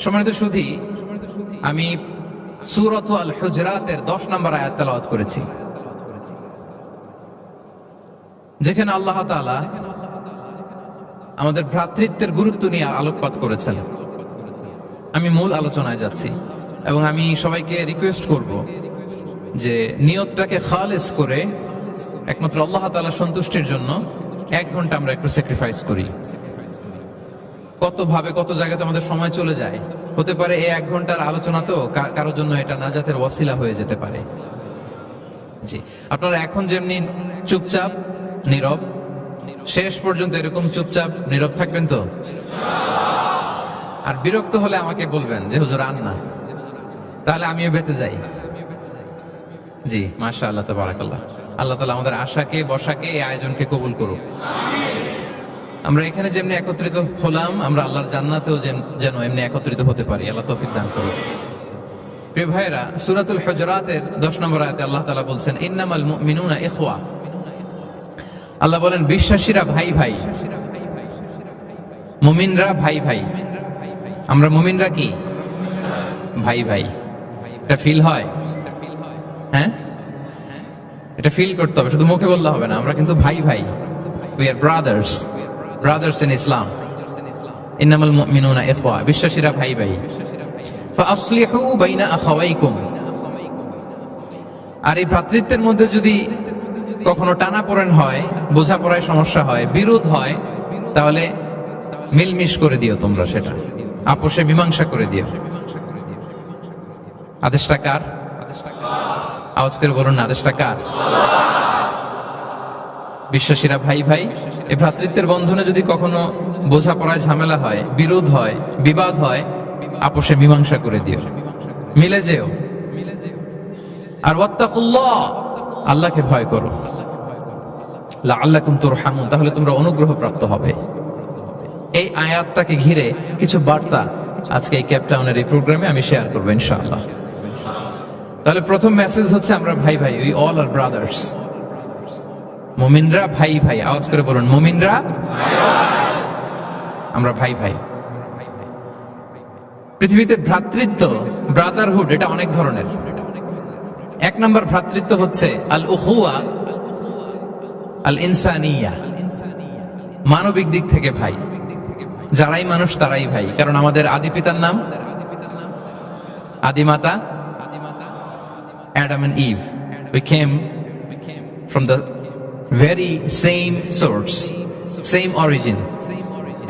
সম্মানিত সুধী, আমি সূরাত আল হুজরাতের 10 নম্বর আয়াত তেলাওয়াত করেছি, যেখানে আল্লাহ তাআলা আমাদের ভ্রাতৃত্বের গুরুত্ব নিয়ে আলোকপাত করেছেন। আমি মূল আলোচনায় যাচ্ছি এবং আমি সবাইকে রিকোয়েস্ট করব যে নিয়তটাকে খালেস করে একমাত্র আল্লাহ তাআলার সন্তুষ্টির জন্য 1 ঘন্টা আমরা একটু স্যাক্রিফাইস করি। কত ভাবে কত জায়গাতে আমাদের সময় চলে যায়, হতে পারে এই 1 ঘন্টার আলোচনা তো কারোর জন্য এটা নাজাতের ওয়াসিলা হয়ে যেতে পারে। জি, আপনারা এখন যেমনি চুপচাপ নীরব, শেষ পর্যন্ত এরকম চুপচাপ নীরব থাকবেন তো? আর বিরক্ত হলে আমাকে বলবেন যে হুজুর আন না, তাহলে আমিও বেঁচে যাই। জি, মাশাআল্লাহ, তাবারাকাল্লাহ। আল্লাহ তাআলা আমাদের আশাকে, বসাকে, এই আয়োজনকে কবুল করুক। আমরা এখানে যেমনি একত্রিত হলাম, আমরা আল্লাহর জান্নাতেও যেন এমনি একত্রিত হতে পারি। আল্লাহ তৌফিক দান করুন। প্রিয় ভাইরা, সূরাতুল হুজরাতের 10 নম্বর আয়াতে আল্লাহ তাআলা বলছেন, ইন্নামাল মুমিনুনা ইখওয়া। আল্লাহ বলেন বিশ্বাসীরা ভাই ভাই, মুমিনরা ভাই ভাই। আমরা মুমিনরা কি ভাই ভাই? এটা ফিল হয়? হ্যাঁ, এটা ফিল করতে হবে, শুধু মুখে বললে হবে না। আমরা কিন্তু ভাই ভাই, we are brothers, brothers in Islam. ইন্নামাল মুমিনুনা ইখওয়া, বিশ্বাসীরা ভাই ভাই। ফাআসলিহু বাইনা আখাওয়াইকুম। আর এই ভ্রাতৃত্বের মধ্যে যদি কখনো টানাপোড়েন হয়, বোঝাপড়ায় সমস্যা হয়, বিরোধ হয়, তাহলে মিলমিশ করে দিও তোমরা, সেটা আপোষে মীমাংসা করে দিও। আদেশটা কার? আওয়াজ করে বলুন না, আদেশটা কার? বিশ্বাসীরা ভাই ভাই। এই ভ্রাতৃত্বের বন্ধনে যদি কখনো বোঝাপড়ায় ঝামেলা হয়, বিরোধ হয়, বিবাদ হয়, আপোষে মীমাংসা করে দিও, মিলে যেও। আর ওয়াত্তাকুল্লাহ, আল্লাহকে ভয় করো। লাআল্লাকুম তুরহামুন, তাহলে তোমরা অনুগ্রহ প্রাপ্ত হবে। এই আয়াতটাকে ঘিরে কিছু বার্তা আজকে এই ক্যাপটাউনের এই প্রোগ্রামে আমি শেয়ার করবো ইনশাআল্লাহ। তাহলে প্রথম মেসেজ হচ্ছে আমরা ভাই ভাই, উই অল আর ব্রাদার্স। মুমিনরা ভাই ভাই, আওয়াজ করে বলুন, মুমিনরা আমরা ভাই ভাই। পৃথিবীতে ভ্রাতৃত্ব, ব্রাদারহুড, এটা অনেক ধরনের। 1 নম্বর ভ্রাতৃত্ব হচ্ছে আল উখুয়া আল ইনসানিয়া, মানবিক দিক থেকে ভাই। যারাই মানুষ তারাই ভাই, কারণ আমাদের আদি পিতার নাম, আদিমাতা Adam and Eve. We came from the very same source, same origin.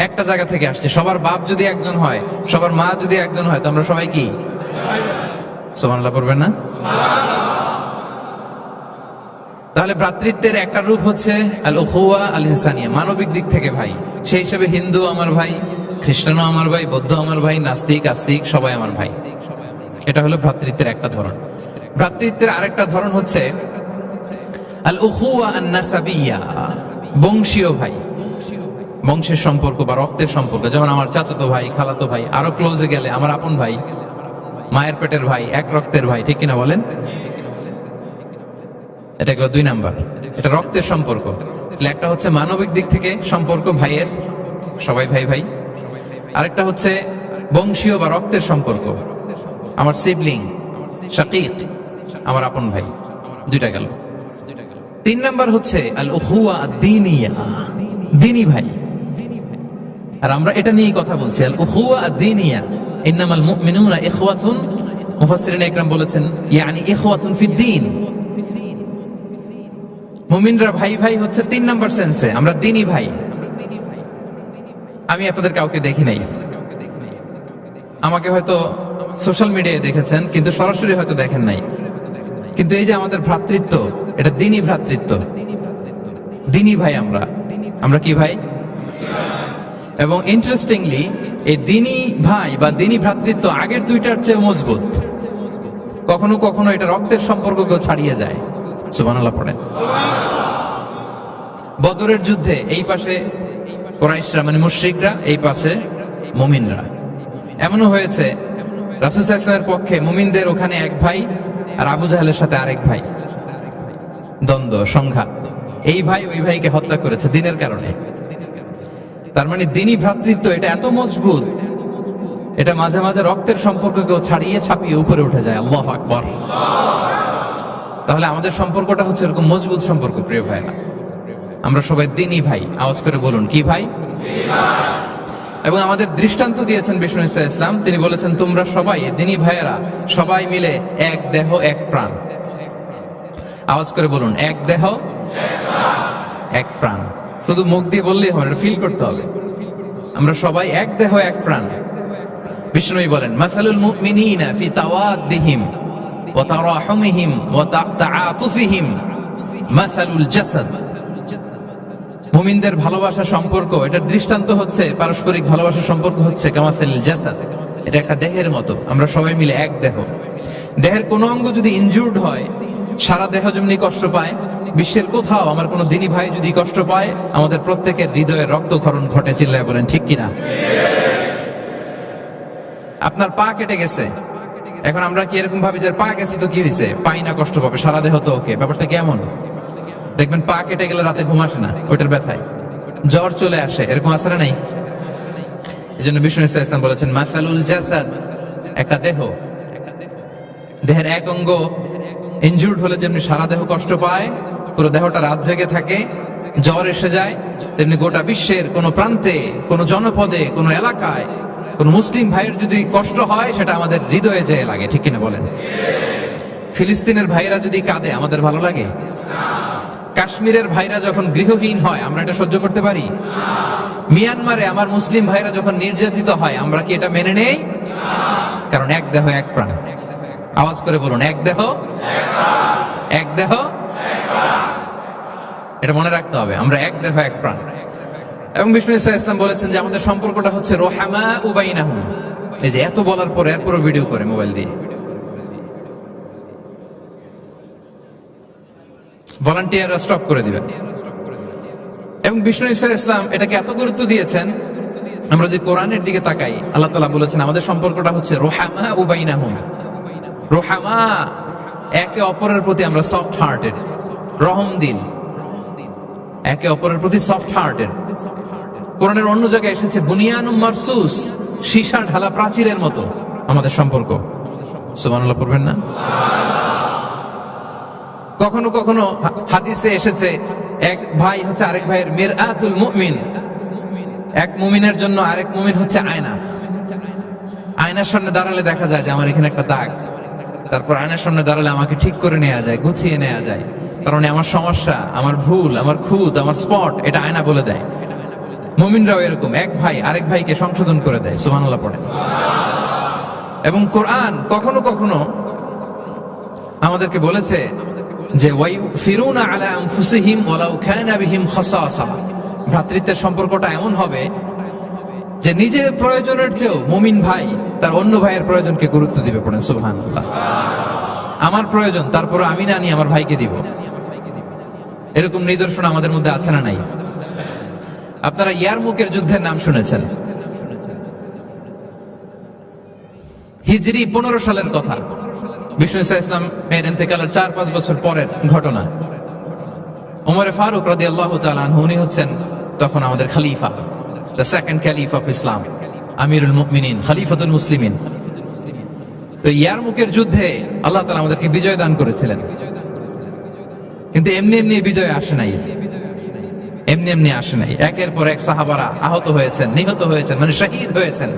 একটা জায়গা থেকে আসছে। সবার বাপ যদি একজন হয়, সবার মা যদি একজন হয়, তো আমরা সবাই কি? সুবহানাল্লাহ পড়বেন না? তাহলে ভ্রাতৃত্বের একটা রূপ হচ্ছে আল উখুয়া আল ইনসানিয়া, মানবিক দিক থেকে ভাই। সেই হিসেবে হিন্দু আমার ভাই, খ্রিস্টানও আমার ভাই, বৌদ্ধ আমার ভাই, নাস্তিক আস্তিক সবাই আমার ভাই। এটা হলো ভ্রাতৃত্বের একটা ধরন। ভ্রাতৃত্বের আরেকটা ধরন হচ্ছে আল উখুয়া আন নাসাবিয়া, বংশীয় ভাই, বংশের সম্পর্ক বা রক্তের সম্পর্ক। যেমন আমার চাচাতো ভাই, খালাতো ভাই, আরো ক্লোজে গেলে আমার আপন ভাই, মায়ের পেটের ভাই, এক রক্তের ভাই, ঠিক কিনা বলেন? এটা হলো 2 নাম্বার, এটা রক্তের সম্পর্ক। একটা হচ্ছে মানবিক দিক থেকে সম্পর্ক ভাইয়ের, সবাই ভাই ভাই। আরেকটা হচ্ছে বংশীয় বা রক্তের সম্পর্ক, আমার সিবলিং, শাকিক, আমার আপন ভাই। 2টা গেল। 3 নাম্বার হচ্ছে আল উখুয়া আদ-দীনিয়া, দ্বীনি ভাই। আর আমরা এটা নিয়েই কথা বলছি, আল উখুয়া আদ-দীনিয়া। ইন্নামাল মুমিনুনা ইখওয়াতুন, মুফাসসিরিন ইকরাম বলেছেন ইয়ানি ইখওয়াতুন ফিদ-দীন। মুমিনরা ভাই ভাই হচ্ছে 3 নাম্বার সেন্সে, আমরা দ্বীনি ভাই। আমি আপনাদের কাউকে দেখি নাই, আমাকে হয়তো সোশ্যাল মিডিয়ায় দেখেছেন, কিন্তু সরাসরি হয়তো দেখেন নাই। কিন্তু এই যে আমাদের ভ্রাতৃত্ব, এটা দ্বীনি ভ্রাতৃত্ব, দ্বীনি ভাই। আমরা কি ভাই? এবং ইন্টারেস্টিংলি এই দ্বীনি ভাই বা দ্বীনি ভ্রাতৃত্ব আগের 2টার চেয়ে মজবুত। কখনো কখনো এটা রক্তের সম্পর্ককেও ছাড়িয়ে যায়। সুবহানাল্লাহ পড়েন। বদরের যুদ্ধে এই পাশে কুরাইশরা মানে মুশরিকরা, এই পাশে মুমিনরা। এমনও হয়েছে রাসূল সাল্লাল্লাহু আলাইহি ওয়াসাল্লামের পক্ষে মুমিনদের ওখানে এক ভাই, আর আবু জাহেলের সাথে আরেক ভাই, দ্বন্দ্ব, সংঘাত। এই ভাই ওই ভাইকে হত্যা করেছে দ্বীনের কারণে। তার মানে দ্বীনি ভ্রাতৃত্ব এটা এত মজবুত এটা মাঝে মাঝে রক্তের সম্পর্ককেও ছাড়িয়ে ছাপিয়ে উপরে উঠে যায়। আল্লাহু আকবার। তাহলে আমাদের সম্পর্কটা হচ্ছে এরকম মজবুত সম্পর্ক। প্রিয় ভাইরা, আমরা সবাই দ্বীনি ভাই। আওয়াজ করে বলুন, কি ভাই? এবং আমাদের দৃষ্টান্ত দিয়েছেন বিষ্ণু ইসলাম। তিনি বলেছেন, তোমরা সবাই দ্বীনি ভাইয়েরা সবাই মিলে এক দেহ এক প্রাণ। আওয়াজ করে বলুন, এক দেহ এক প্রাণ। শুধু মুখ দিয়ে বললেই হবে, এটা ফিল করতে হবে। আমরা সবাই এক দেহ এক প্রাণ। বিষ্ণু বলেন, মাসালুল মুমিনিনা ফি তাওয়াদ্দিহিম ওয়া তারাহুমিহিম ওয়া তাআতুফিহিম মাসালুল জাসাদ। মুমিনদের ভালোবাসার সম্পর্ক, এটার দৃষ্টান্ত হচ্ছে, পারস্পরিক ভালোবাসার সম্পর্ক হচ্ছে কামাসালিল জাসাদ। এটা একটা দেহের মতো। আমরা সবাই মিলে এক দেহ। দেহের কোনো অঙ্গ যদি ইনজুর্ড হয়, সারা দেহ যেমনি কষ্ট পায়, বিশ্বের কোথাও আমার কোনো দ্বীনি ভাই যদি কষ্ট পায়, আমাদের প্রত্যেকের হৃদয়ে রক্তক্ষরণ ঘটে। চিল্লায় বলেন ঠিক কিনা? আপনার পা কেটে গেছে, এখন আমরা কি এরকম ভাবি যে পা গেছে তো কি হয়েছে, পাই না, কষ্ট পাবে, সারা দেহ তো ওকে। ব্যাপারটা কেমন? দেখবেন পা কেটে গেলে রাতে ঘুম আসে না, ওইটার ব্যথায় জ্বর চলে আসে। এরকম আছে না? নাই? এই জন্য বিষ্ণু ইসলাম বলেছেন, মাসালুল জাসাদ, একটা দেহ, দেহের এক অঙ্গ ইনজুর্ড হলে যেমনি সারা দেহ কষ্ট পায়, পুরো দেহটা রাত জেগে থাকে, জ্বর এসে যায়, তেমনি গোটা বিশ্বের কোন প্রান্তে, কোন জনপদে, কোন এলাকায় কোন মুসলিম ভাইয়ের যদি কষ্ট হয়, সেটা আমাদের হৃদয়ে যেয়ে লাগে। ঠিক কিনা বলেন? ফিলিস্তিনের ভাইরা যদি কাঁদে, আমাদের ভালো লাগে? কাশ্মীরের ভাইরা যখন গৃহহীন হয়, আমরা এটা সহ্য করতে পারি? মিয়ানমারে আমার মুসলিম ভাইরা যখন নির্যাতিত হয়, আমরা কি এটা মেনে নেই? কারণ এক দেহ এক প্রাণ। আওয়াজ করে বলুন, এক দেহ এক দেহ। এটা মনে রাখতে হবে, আমরা এক দেহ এক প্রাণ। এবং বিষ্ণু ইসলাম বলেছেন যে আমাদের সম্পর্কটা হচ্ছে রোহামা উবাইনাহুম। এই যে এত বলার পরে এরপরও ভিডিও করে মোবাইল দিয়ে, ভলান্টিয়াররা স্টপ করে দিবেন। এবং বিষ্ণু ইসলাম এটাকে এত গুরুত্ব দিয়েছেন, আমরা যে কোরআনের দিকে তাকাই, আল্লাহ তাআলা বলেছেন আমাদের সম্পর্কটা হচ্ছে রোহামা উবাইনাহুম। রোহামা, একে অপরের প্রতি আমরা সফট হার্টেড, রহম দিল, একে অপরের প্রতি সফট হার্টেড। কোরআনের অন্য জায়গায় এসেছে বুনিয়ানুম মারসুস, সীসা ঢালা প্রাচীরের মতো আমাদের সম্পর্ক। সুবহানাল্লাহ পড়বেন না? কখনো কখনো হাদিসে এসেছে, এক ভাই হচ্ছে আরেক ভাইয়ের মিরআতুল মুমিন। এক মুমিনের জন্য আরেক মুমিন হচ্ছে আয়না। আয়নার সামনে দাঁড়ালে দেখা যায় যে আমার এখানে একটা দাগ, তারপর আয়নার সামনে দাঁড়ালে আমাকে ঠিক করে নেওয়া যায়, গুছিয়ে নেওয়া যায়। কারণ আমার সমস্যা, আমার ভুল, আমার খুঁত, আমার স্পট, এটা আয়না বলে দেয়। মুমিনরাও এরকম, এক ভাই আরেক ভাইকে সংশোধন করে দেয়। সুবহানাল্লাহ পড়ে। এবং কোরআন কখনো কখনো আমাদেরকে বলেছে যে ওয়াইফিরুনা আলা আনফুসিহিম ওয়ালাউ কানা বিহিম খাসাসা। ভ্রাতৃত্বের সম্পর্কটা এমন হবে যে নিজের প্রয়োজনের চেয়েও মুমিন ভাই তার অন্য ভাইয়ের প্রয়োজনকে গুরুত্ব দিবে। পড়েন সুবহানাল্লাহ। আমার প্রয়োজন, তারপর আমি না নিয়ে আমার ভাইকে দিব। এরকম নিদর্শন আমাদের মধ্যে আছে না নাই? আপনারা ইয়ারমুকের যুদ্ধের নাম শুনেছেন। হিজরি 15 সালের কথা। বিষ্ণু ইসলাম এর ইন্তেকালের 4-5 বছর পরের ঘটনা। ওমর ফারুক রাদিয়াল্লাহু তাআলা আনহু, উনি হচ্ছেন তখন আমাদের খলিফা, the second caliph of Islam, আমিরুল মুমিনিন, খলিফাতুল মুসলিমিন। তো ইয়ারমুকের যুদ্ধে আল্লাহ তাআলা আমাদেরকে বিজয় দান করেছিলেন। কিন্তু এমনি এমনি বিজয় আসে নাই, এমনি এমনি আসে নাই। একের পর এক সাহাবারা আহত হয়েছেন, নিহত হয়েছেন, মানে শহীদ হয়েছেন।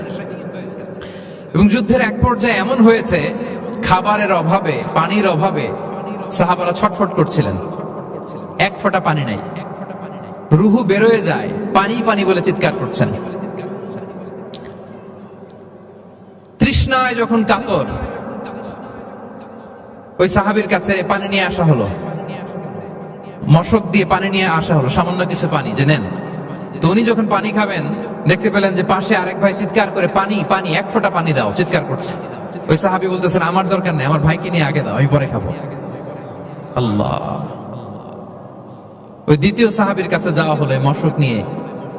এবং যুদ্ধের এক পর্যায়ে এমন হয়েছে, খাবারের অভাবে, পানির অভাবে সাহাবারা ছটফট করছিলেন। এক ফোঁটা পানি নাই, রুহু বেরোয় যায়, পানি পানি বলে চিৎকার করছেন। তৃষ্ণায় যখন কাতর, ওই সাহাবীর কাছে পানি নিয়ে আসা হলো, মশক দিয়ে পানি নিয়ে আসা হলো, সামান্য কিছু পানি, যে নেন। তো উনি যখন পানি খাবেন, দেখতে পেলেন যে পাশে আরেক ভাই চিৎকার করে, পানি পানি, এক ফোঁটা পানি দাও, চিৎকার করছে। ওই সাহাবী বলতেছেন, আমার দরকার নেই, আমার ভাইকে নিয়ে আগে দাও, আমি পরে খাবো। আল্লাহ। ওই দ্বিতীয় সাহাবীর কাছে যাওয়া হলে মশক নিয়ে,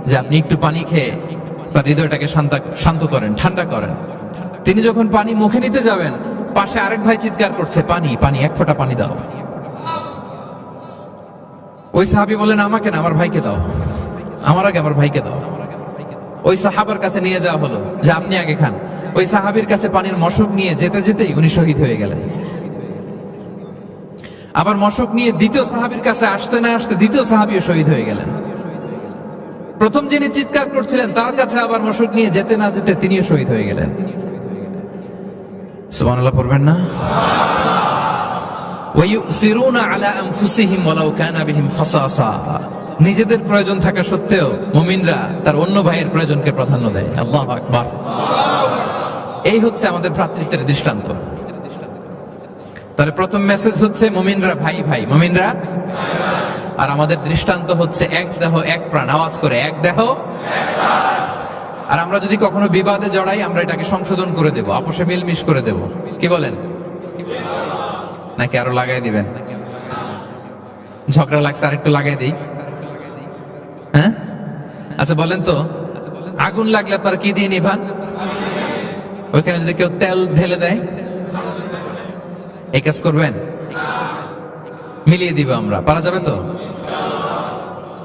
যে আপনি একটু পানি খেয়ে তার হৃদয়টাকে শান্ত করেন, ঠান্ডা করেন। তিনি যখন পানি মুখে নিতে যাবেন, পাশে আরেক ভাই চিৎকার করছে, পানি পানি, এক ফোঁটা পানি দাও। ওই সাহাবী বলেন, আমাকে না, আমার ভাইকে দাও, আমার আগে আমার ভাইকে দাও। ওই সাহাবার কাছে নিয়ে যাওয়া হলো যে আপনি আগে খান। ওই সাহাবীর কাছে পানির মশক নিয়ে যেতে যেতেই উনি শহীদ হয়ে গেলেন। আবার মশক নিয়ে দ্বিতীয় সাহাবীর কাছে আসতে না আসতে দ্বিতীয় সাহাবীও শহীদ হয়ে গেলেন। প্রথম যিনি চিৎকার করছিলেন তার কাছে আবার মশক নিয়ে যেতে না যেতে তিনিও শহীদ হয়ে গেলেন। সুবহানাল্লাহ পড়বেন না? ওয়ায়ুসিরুনা আলা আনফুসিহিম ওয়ালাউ কানা বিহিম খাসাসা। নিজেদের প্রয়োজন থাকা সত্ত্বেও মুমিনরা তার অন্য ভাইয়ের প্রয়োজনকে প্রাধান্য দেয়। আল্লাহু আকবার। এই হচ্ছে আমাদের ভ্রাতৃত্বের দৃষ্টান্ত। তাহলে প্রথম মেসেজ হচ্ছে মুমিনরা ভাই ভাই, মুমিনরা। আর আমাদের দৃষ্টান্ত হচ্ছে এক দেহ এক প্রাণ। আওয়াজ করে, এক দেহ এক প্রাণ। আর আমরা যদি কখনো বিবাদে জড়াই আমরা এটাকে সংশোধন করে দেব, আপোষে মিলমিশ করে দেব। কি বলেন? নাকি আরো লাগাই দিবেন? ঝগড়া লাগছে আর একটু লাগাই দিই। হ্যাঁ, আচ্ছা বলেন তো, আগুন লাগলে আপনারা কি দিয়ে নিভান? ওইখানে যদি কেউ তেল ঢেলে দেয় এই কাজ করবেন? মিলিয়ে দিব আমরা, পারা যাবে তো?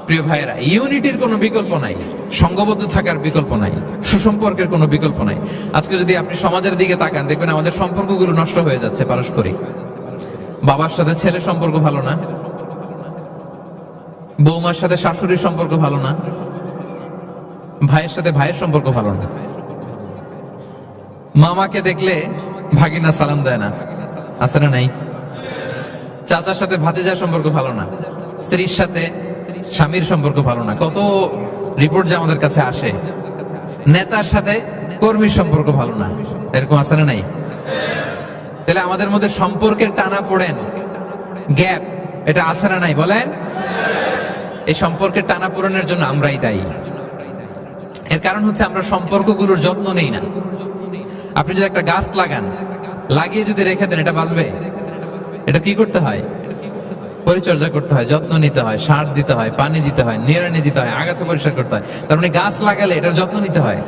প্রিয় ভাইয়েরা, ইউনিটির কোনো বিকল্প নাই, সংঘবদ্ধ থাকার বিকল্প নাই, সুসম্পর্কের কোনো বিকল্প নাই। আজকে যদি আপনি সমাজের দিকে তাকান দেখবেন আমাদের সম্পর্কগুলো নষ্ট হয়ে যাচ্ছে পারস্পরিক। বাবার সাথে ছেলের সম্পর্ক ভালো না, বৌমার সাথে শাশুড়ির সম্পর্ক ভালো না, ভাইয়ের সাথে ভাইয়ের সম্পর্ক ভালো না। মামাকে দেখলে ভাগিনা সালাম দেয় না, আছে না নাই? চাচার সাথে ভাতিজার সম্পর্ক ভালো না, স্ত্রীর সাথে স্বামীর সম্পর্ক ভালো না। কত রিপোর্ট যে আমাদের কাছে আসে। নেতার সাথে কর্মীর সম্পর্ক ভালো না, এরকম আছে না নাই? তাহলে আমাদের মধ্যে সম্পর্কের টানা পড়েন, গ্যাপ, এটা আছে না নাই বলেন? এই সম্পর্কের টানা পড়েনের জন্য আমরাই দায়ী। এর কারণ হচ্ছে আমরা সম্পর্কগুলোর যত্ন নেই না। আপনি যদি একটা গাছ লাগান, লাগিয়ে যদি রেখে দেন, এটা বাঁচবে? এটা কি করতে হয়? পরিচর্যা করতে হয়, যত্ন নিতে হয়, সার দিতে হয়, পানি দিতে হয়, নিড়ানি দিতে হয়, আগাছা পরিষ্কার করতে হয়। তার মানে গাছ লাগালে এটার যত্ন নিতে হয়।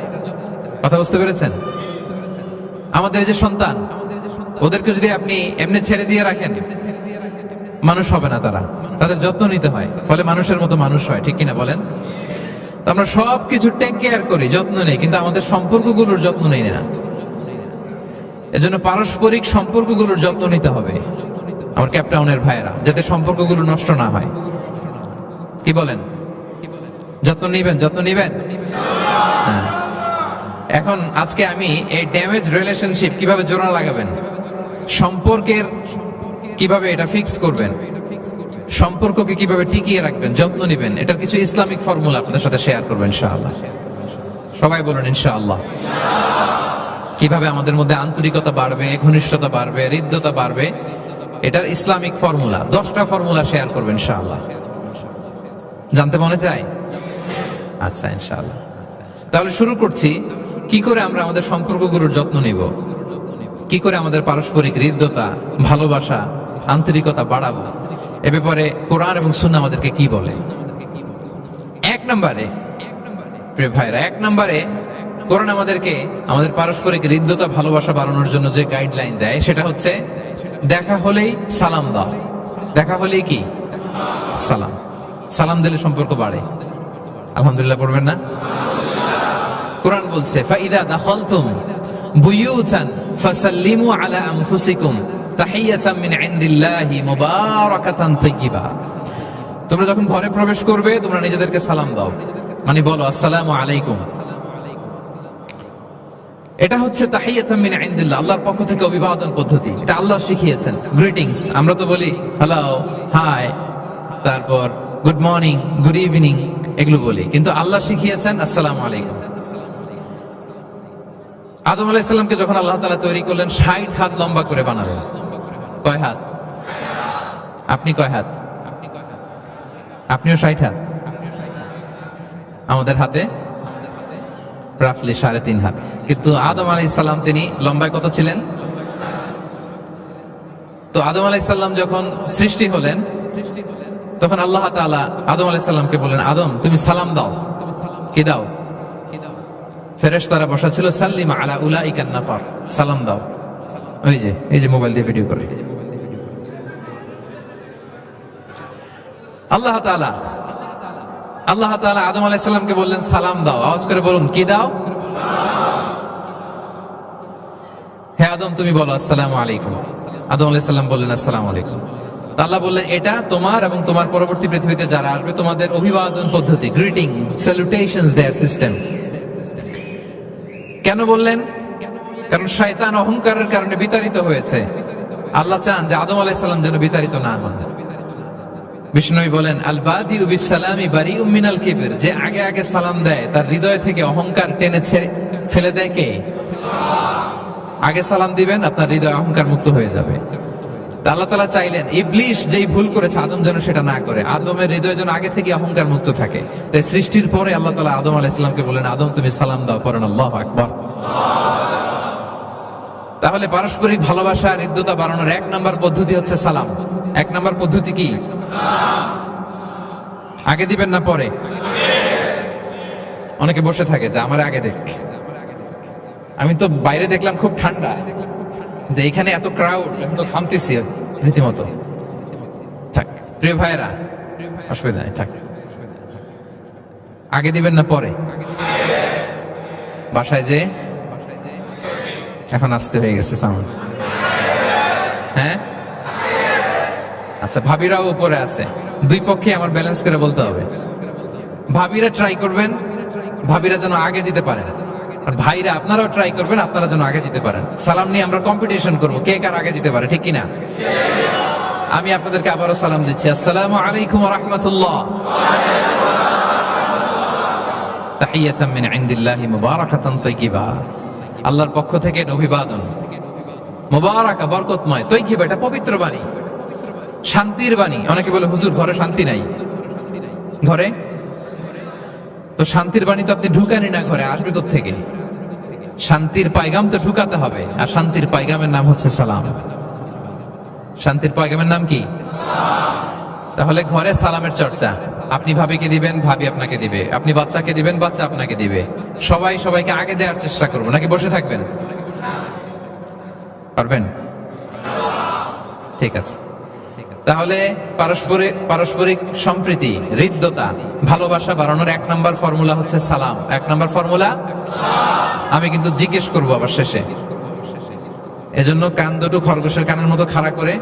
কথা বুঝতে পেরেছেন? আমাদের এই যে সন্তান, ওদেরকে যদি আপনি এমনি ছেড়ে দিয়ে রাখেন মানুষ হবে না, তাদের যত্ন নিতে হয়, ফলে মানুষের মতো মানুষ হয়। ঠিক কিনা বলেন? তো আমরা সবকিছু টেক কেয়ার করি, যত্ন নেই, কিন্তু আমাদের সম্পর্কগুলোর যত্ন নেই না। এজন্য পারস্পরিক সম্পর্কগুলোর যত্ন নিতে হবে আমার ক্যাপটাউনের ভাইয়েরা, যাতে সম্পর্কগুলো নষ্ট না হয়। কি বলেন? যত্ন নিবেন? যত্ন নিবেন? হ্যাঁ। এখন আজকে আমি এই ড্যামেজ রিলেশনশিপ কিভাবে জোড়া লাগাবেন, সম্পর্কের কিভাবে এটা ফিক্স করবেন, সম্পর্ককে কিভাবে টিকিয়ে রাখবেন, যত্ন নিবেন, এটার কিছু ইসলামিক ফর্মুলা আপনাদের সাথে শেয়ার করবেন ইনশাআল্লাহ। সবাই বলুন ইনশাআল্লাহ। কিভাবে আমাদের মধ্যে আন্তরিকতা বাড়বে, ঘনিষ্ঠতা বাড়বে, হৃদ্যতা বাড়বে, এটার ইসলামিক ফর্মুলা 10টা ফর্মুলা শেয়ার করবেন ইনশাআল্লাহ। জানতে মনে চায়? আচ্ছা ইনশাআল্লাহ। তাহলে শুরু করছি, কি করে আমরা আমাদের সম্পর্কগুলোর যত্ন নিব, কি করে আমাদের পারস্পরিক হৃদ্যতা, ভালোবাসা, আন্তরিকতা বাড়াবো, এ ব্যাপারে কোরআন এবং সুন্নাহ আমাদেরকে কি বলে। এক নম্বরে প্রিয় ভাইরা, এক নম্বরে কোরআন আমাদেরকে আমাদের পারস্পরিক হৃদ্যতা, ভালোবাসা বাড়ানোর জন্য যে গাইডলাইন দেয় সেটা হচ্ছে দেখা হলেই সালাম দাও। দেখা হলেই কি? সালাম। সালাম দিলে সম্পর্ক বাড়ে। আলহামদুলিল্লাহ পড়বেন না? কোরআন বলছে ফাইদা দাখালতুম বুয়ুতান ফাসাল্লিমু আলা আনফুসিকুম তাহিয়াতাম মিন ইনদিল্লাহি মুবারাকাতান তাইয়্যিবা। তোমরা যখন ঘরে প্রবেশ করবে তোমরা নিজেদেরকে সালাম দাও, মানে বলো আসসালামু আলাইকুম। এটা হচ্ছে তাহিয়াতাম মিন ইনদিল্লাহ, আল্লাহর পক্ষ থেকে অভিবাদন পদ্ধতি। এটা আল্লাহ শিখিয়েছেন। গ্রিটিংস আমরা তো বলি হ্যালো, হাই, তারপর গুড মর্নিং, গুড ইভিনিং, এগুলো বলি, কিন্তু আল্লাহ শিখিয়েছেন আসসালামু আলাইকুম। আদম আলাইহিস সালামকে যখন আল্লাহ তাআলা তৈরি করলেন 60 হাত লম্বা করে বানালেন। কয় হাত? আপনি কয় হাত? আপনিও 60 হাত। আমাদের হাতে রাফলি 3.5 হাত। কিন্তু আদম আলাইহিস সালাম তিনি লম্বায় কত ছিলেন? তো আদম আলাইহিস সালাম যখন সৃষ্টি হলেন তখন আল্লাহ তাআলা আদম আলাইহিস সালামকে বললেন, আদম তুমি সালাম দাও। কি দাও? ফেরেশতারা বসা ছিল, সাল্লিম আলা উলাইকান নাফার, সালাম দাও। এই যে মোবাইল দিয়ে ভিডিও করে। আল্লাহ তাআলা আদম আলাইহিস সালামকে বললেন সালাম দাও। আওয়াজ করে বলুন, কি দাও? আদম তুমি বলো আসসালামু আলাইকুম। আদম আলাইহিস সালাম বললেন আসসালামু আলাইকুম। আল্লাহ বললেন এটা তোমার এবং তোমার পরবর্তী পৃথিবীতে যারা আসবে তোমাদের অভিবাদন পদ্ধতি, গ্রিটিং, স্যালুটেশনস দেয়ার সিস্টেম। কেন বললেন? কারণ শয়তান অহংকারের কারণে বিতাড়িত হয়েছে। আল্লাহ চান যে আদম আলাইহিস সালাম যেন বিতাড়িত না হন। বিষ্ণু বলেন আল বাদিউ বিস সালামি বারিউম মিনাল কিবর, যে আগে আগে সালাম দেয় তার হৃদয় থেকে অহংকার টেনে ছেড়ে ফেলে দেয় কে? আগে সালাম দিবেন, আপনার হৃদয় অহংকার মুক্ত হয়ে যাবে। আল্লাহ তাআলা চাইলেন ইবলিস যেই ভুল করেছে আদম যেন সেটা না করে, আদমের হৃদয় যেন আগে থেকে অহংকার মুক্ত থাকে। তাই সৃষ্টির পরে আল্লাহ তাআলা আদম আলাইহিস সালামকে বলেন আদম তুমি সালাম দাও, পড়েন আল্লাহু আকবার। তাহলে পারস্পরিক ভালোবাসা হৃদ্যতা বাড়ানোর 1 নম্বর পদ্ধতি হচ্ছে সালাম। 1 নম্বর পদ্ধতি কি? আগে দিবেন না পরে? অনেকে বসে থাকে যে আমার আগে দেখ। আমি তো বাইরে দেখলাম খুব ঠান্ডা, যে এখানে এত ক্রাউড, আমি তো থামতেছি রীতিমতো। থাক প্রিয় ভাইরা, অসুবিধা নেই, থাক। আগে দিবেন না পরে? বাসায় যে এখন আসতে হয়ে গেছে সাউন্ড, হ্যাঁ আচ্ছা। ভাবিরাও উপরে আছে, দুই পক্ষে আমার ব্যালেন্স করে বলতে হবে। ভাবিরা ট্রাই করবেন ভাবিরা যেন আগে দিতে পারেন, আর ভাইরা আপনারাও ট্রাই করবেন আপনারা যেন আগে দিতে পারেন। সালাম নিয়ে আমরা কম্পিটিশন করব কে কার আগে দিতে পারে, ঠিক কিনা? আমি আপনাদেরকে আবারও সালাম দিচ্ছি, আসসালামু আলাইকুম ওয়া রাহমাতুল্লাহ। তাহিয়াতাম মিন ইনদিল্লাহি মুবারাকাতান তাইয়্যিবা, আল্লাহর পক্ষ থেকে অভিবাদন, মুবারাকা বরকতময়, তাইয়্যিবা এটা পবিত্র বাণী, শান্তির বাণী। অনেকে বলে হুজুর ঘরে শান্তি নাই। ঘরে তো শান্তির বাণী তো আপনি ঢুকানি না, ঘরে আসবে কোত্থেকে? শান্তির পায়গাম তো ঢুকাতে হবে, আর শান্তির পায়গামের নাম হচ্ছে সালাম। শান্তির পায়গামের নাম কি? তাহলে ঘরে সালামের চর্চা। আপনি ভাবিকে দিবেন, ভাবি আপনাকে দিবে। আপনি বাচ্চাকে দিবেন, বাচ্চা আপনাকে দিবে। সবাই সবাইকে আগে দেওয়ার চেষ্টা করবো, নাকি বসে থাকবেন? পারবেন? ঠিক আছে। তাহলে পারস্পরিক সম্প্রীতি, হৃদ্যতা, ভালোবাসা বাড়ানোর 1 নম্বর ফর্মুলা হচ্ছে সালাম। 1 নম্বর ফর্মুলা আমি কিন্তু জিজ্ঞেস করবো আবার শেষে, এজন্য কান দুটো খরগোশের কানের মতো খাড়া করে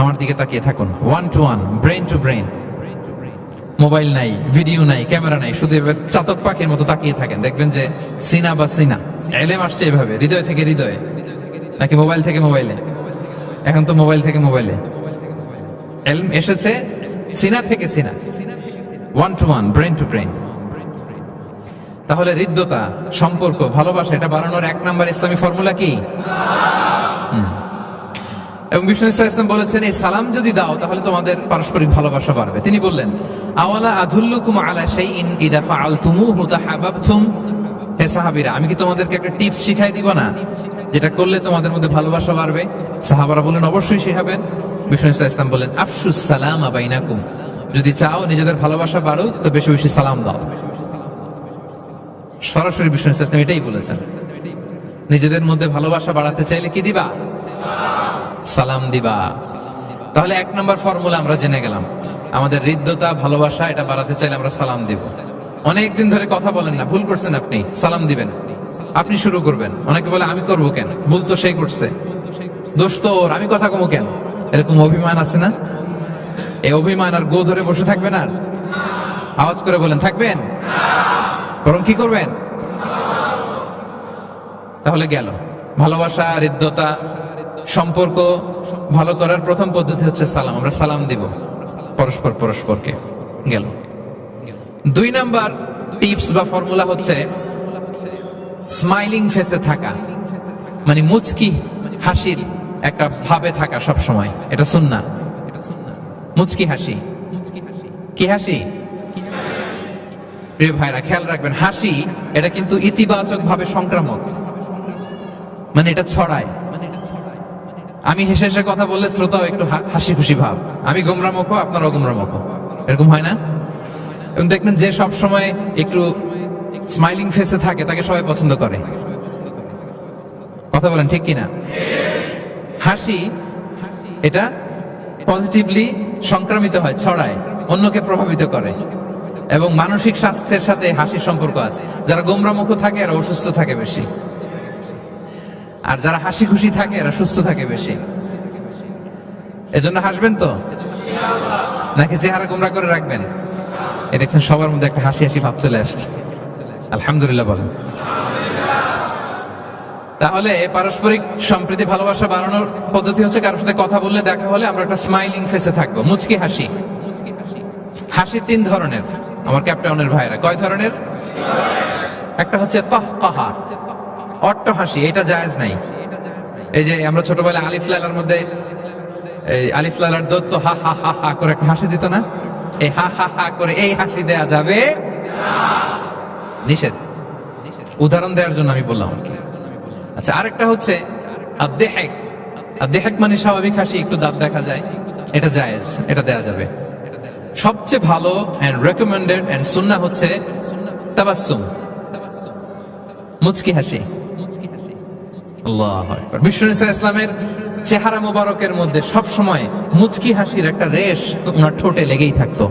আমার দিকে তাকিয়ে থাকুন। 1 to 1, brain to brain. Mobile নাই, ভিডিও নাই, ক্যামেরা নাই, শুধু এভাবে চাতক পাখির মতো তাকিয়ে থাকেন, দেখবেন যে সিনা বা সিনা এলেম আসছে এভাবে, হৃদয় থেকে হৃদয়ে, নাকি মোবাইল থেকে মোবাইলে? এখন তো মোবাইল থেকে মোবাইলে এলম এসেছে, সিনা থেকে সিনা, 1 to 1, ব্রেন টু ব্রেন। তাহলে হৃদ্যতা, সম্পর্ক, ভালোবাসা এটা বাড়ানোর 1 নম্বর ইসলামী ফর্মুলা কি? এবং বিষ্ণু ইসলাম বলেছেন এই সালাম যদি দাও তাহলে তোমাদের পারস্পরিক ভালোবাসা বাড়বে। তিনি বললেন আওয়ালা আদুল্লুকুম আলা শাইইন ইযা ফাআলতুমুহু তাহাব্বাবতুম, হে সাহাবীরা আমি কি তোমাদেরকে একটা টিপস শিখাই দিব না যেটা করলে তোমাদের মধ্যে ভালোবাসা বাড়বে? সাহাবারা বলেন অবশ্যই শিখাবেন। বিষ্ণু ইসলাম বলেন আফশুস সালামা বাইনাকুম, যদি চাও নিজেদের ভালোবাসা বাড়ুক তো বেশি বেশি সালাম দাও। সরাসরি বিষ্ণু ইসলাম এটাই বলেছেন, নিজেদের মধ্যে ভালোবাসা বাড়াতে চাইলে কি দিবা? সালাম দিবা। তাহলে 1 নম্বর ফর্মুলা আমরা জেনে গেলাম, আমাদের হৃদ্যতা, ভালোবাসা এটা বাড়াতে চাইলে আমরা সালাম দিব। অনেকদিন ধরে কথা বলেন না, ভুল করছেন আপনি, সালাম দিবেন, আপনি শুরু করবেন। অনেকে বলে আমি করবো কেন, ভুল তো সেই করছে, দোষ তো ওর, আমি কথা কমো কেন? এরকম অভিমান আছে না? এই অভিমান আর গো ধরে বসে থাকবেন? আর আওয়াজ করে বলেন থাকবেন, বরং কি করবেন? তাহলে গেল ভালোবাসা, হৃদ্যতা, সম্পর্ক ভালো করার প্রথম পদ্ধতি হচ্ছে সালাম। আমরা সালাম দিব পরস্পরকে। গেল 2 নাম্বার টিপস বা ফর্মুলা হচ্ছে স্মাইলিং ফেসে থাকা, মানে মুচকি হাসির একটা ভাবে থাকা সব সময়। এটা সুন্নাহ। মুচকি হাসি, কি হাসি? প্রিয় ভাইরা খেয়াল রাখবেন, হাসি এটা কিন্তু ইতিবাচক ভাবে সংক্রামক, মানে এটা ছড়ায়। আমি হেসে হেসে কথা বললে শ্রোতাও একটু হাসি খুশি ভাব, আমি গোমরামুখ আপনারাও গোমরামুখ, এরকম হয় না? এবং দেখবেন যে সব সময় একটু স্মাইলিং ফেসে থাকে তাকে সবাই পছন্দ করে। কথা বলেন ঠিক কিনা? হাসি এটা পজিটিভলি সংক্রামিত হয়, ছড়ায়, অন্যকে প্রভাবিত করে, এবং মানসিক স্বাস্থ্যের সাথে হাসির সম্পর্ক আছে। যারা গোমরামুখ থাকে এরা অসুস্থ থাকে বেশি। আর যারা হাসি খুশি থাকে এরা সুস্থ থাকে বেশি। এজন্য হাসবেন তো, নাকি চেহারা গোমরা করে রাখবেন? এ দেখছেন সবার মধ্যে একটা হাসি হাসি ভাব চলে আসছে। আলহামদুলিল্লাহ বলেন। তাহলে পারস্পরিক সম্প্রীতি ভালোবাসা বাড়ানোর পদ্ধতি হচ্ছে কারোর সাথে কথা বললে, দেখা হলে আমরা একটা স্মাইলিং ফেসে থাকবো, মুচকি হাসি। হাসি 3 ধরনের আমার ক্যাপটাউনের ভাইরা। কয় ধরনের? একটা হচ্ছে কাহকাহা, অট্ট হাসি, এটা জায়েজ নাই। এই যে আমরা ছোটবেলায় আলিফ লালার মধ্যে এই আলিফ লালার দত্ত হা হা হা হা করে একটা হাসি দিত না? এই হা হা হা করে এই হাসি দেয়া যাবে নিষেধ। উদাহরণ দেওয়ার জন্য আমি বললাম। আচ্ছা, আরেকটা হচ্ছে আদ-দিহক। আদ-দিহক মানে স্বাভাবিক হাসি, একটু দাঁত দেখা যায়, এটা জায়েজ, এটা দেয়া যাবে। সবচেয়ে ভালো এন্ড রেকমেন্ডেড এন্ড সুন্নাহ হচ্ছে তাবাসসুম, মুচকি হাসি। আল্লাহু আকবার। বিষ্ণু ইসলামের চেহারা মোবারকের মধ্যে সব সময় মুচকি হাসির একটা রেশ ওনার ঠোঁটে লেগেই থাকতো।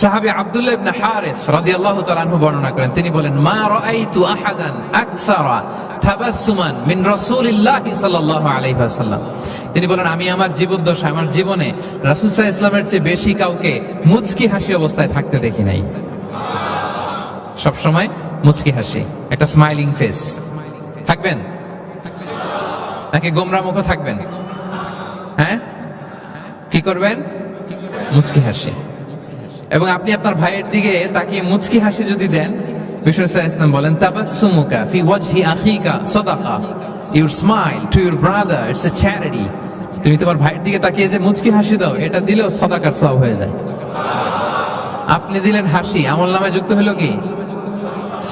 সাহাবী আব্দুল্লাহ ইবনে হারিস রাদিয়াল্লাহু তাআলা আনহু বর্ণনা করেন, তিনি বলেন, মা রাআইতু আহাদান আকসারা তাবাসসুমান মিন রাসূলিল্লাহি সাল্লাল্লাহু আলাইহি ওয়াসাল্লাম। তিনি বলেন, আমি আমার জীবদ্দশায়, আমার জীবনে রাসূল সাল্লাল্লাহু আলাইহি ওয়াসাল্লামের চেয়ে বেশি কাউকে মুচকি হাসি অবস্থায় থাকতে দেখি নাই। সব সময় মুচকি হাসি, একটা স্মাইলিং ফেস থাকবেন, নাকি গোমরা মুখ থাকবেন? হ্যাঁ, কি করবেন? মুচকি হাসি। এবং আপনি আপনার ভাইয়ের দিকে তাকিয়ে মুচকি হাসি যদি দেন, বিষ্ণু ইসলাম বলেন, তাবাসসুমুকা ফি ওয়াজহি আখিকা সাদাকা, your smile to your brother it's a charity. তুমি তোমার ভাইয়ের দিকে তাকিয়ে যে মুচকি হাসি দাও, এটা দিলেও সাদাকার সওয়াব হয়ে যায়। আপনি দিলেন হাসি, আমলনামায় যুক্ত হলো কি?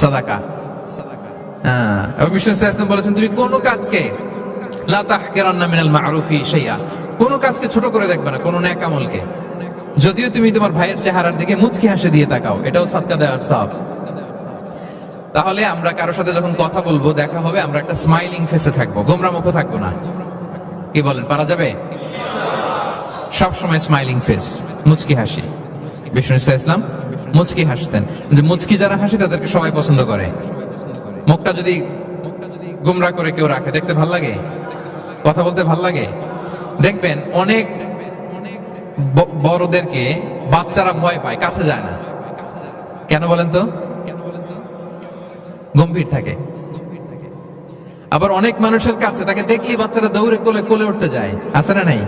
সাদাকা। এবং বিষ্ণু ইসলাম বলেছেন, তুমি কোন কাজকে লা তাহকিরান্না মিনাল মা'রুফি শাইআ, কোন কাজকে ছোট করে দেখবে না, কোন নেক আমলকে। যদিও তুমি তোমার ভাইয়ের চেহারার দিকে মুচকি হাসি দিয়ে তাকাও, এটাও সাদকা দেওয়ার সওয়াব। তাহলে আমরা কারোর সাথে যখন কথা বলবো, দেখা হবে, আমরা একটা স্মাইলিং ফেসে থাকবো, গোমরা মুখে থাকবো না। কি বলেন, পারা যাবে? সব সময় স্মাইলিং ফেস, মুচকি হাসি। বিষ্ণু ইসলাম মুচকি হাসতেন। মুচকি যারা হাসি তাদেরকে সবাই পছন্দ করে। মুখটা যদি গোমরা করে কেউ রাখে, দেখতে ভাল লাগে, কথা বলতে ভাল লাগে। দেখবেন অনেক বড়দেরকে বাচ্চারা ভয় পায়, কাছে যায় না। কেন বলেন তো? গম্ভীর থাকে। আবার অনেক মানুষের কাছে তাকে দেখলেই বাচ্চারা দৌড়ে কোলে কোলে উঠতে যায়, আছে না নাই?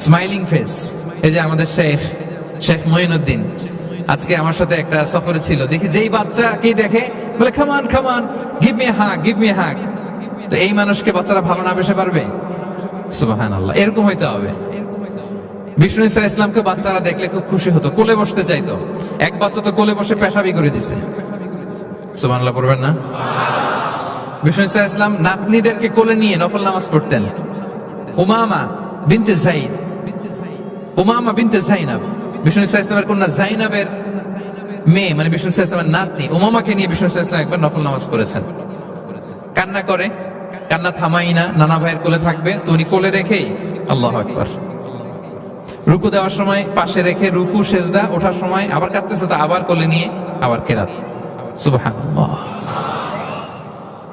Smiling face. এই যে আমাদের শেখ মঈনুদ্দিন আজকে আমার সাথে একটা সফরে ছিল, দেখি যেই বাচ্চাকেই দেখে বলে, come on come on, give me hug, give me hug. তো এই মানুষকে বাচ্চারা ভালো না বেসে পারবে? সুবহানাল্লাহ, এরকম হইতে হবে। বিষ্ণু ইসলামকে বাচ্চারা দেখলে খুব খুশি হতো, কোলে বসতে চাইতো। এক বাচ্চা তো কোলে বসে পেশাবি করে দিছে। সুবহানাল্লাহ পড়বেন না? বিষ্ণু ইসলাম নাতনিদেরকে কোলে নিয়ে নফল নামাজ পড়তেন। উমামা বিনতে যায়েদ, উমামা বিনতে যায়নাব, বিষ্ণু ইসলামের কন্যা যায়নাবের মেয়ে, মানে বিষ্ণু ইসলামের নাতনি উমামাকে নিয়ে বিষ্ণু ইসলাম একবার নফল নামাজ করেছেন। কান্না করে, কান্না থামাই না, নানা ভাইয়ের কোলে থাকবে, তো উনি কোলে রেখেই আল্লাহু আকবার। রুকু দেওয়ার সময় পাশে রেখে রুকু, সেজদা, ওঠার সময় আবার কাঁদতেছে, তা আবার কোলে নিয়ে আবার কেরাত। সুবহানাল্লাহ।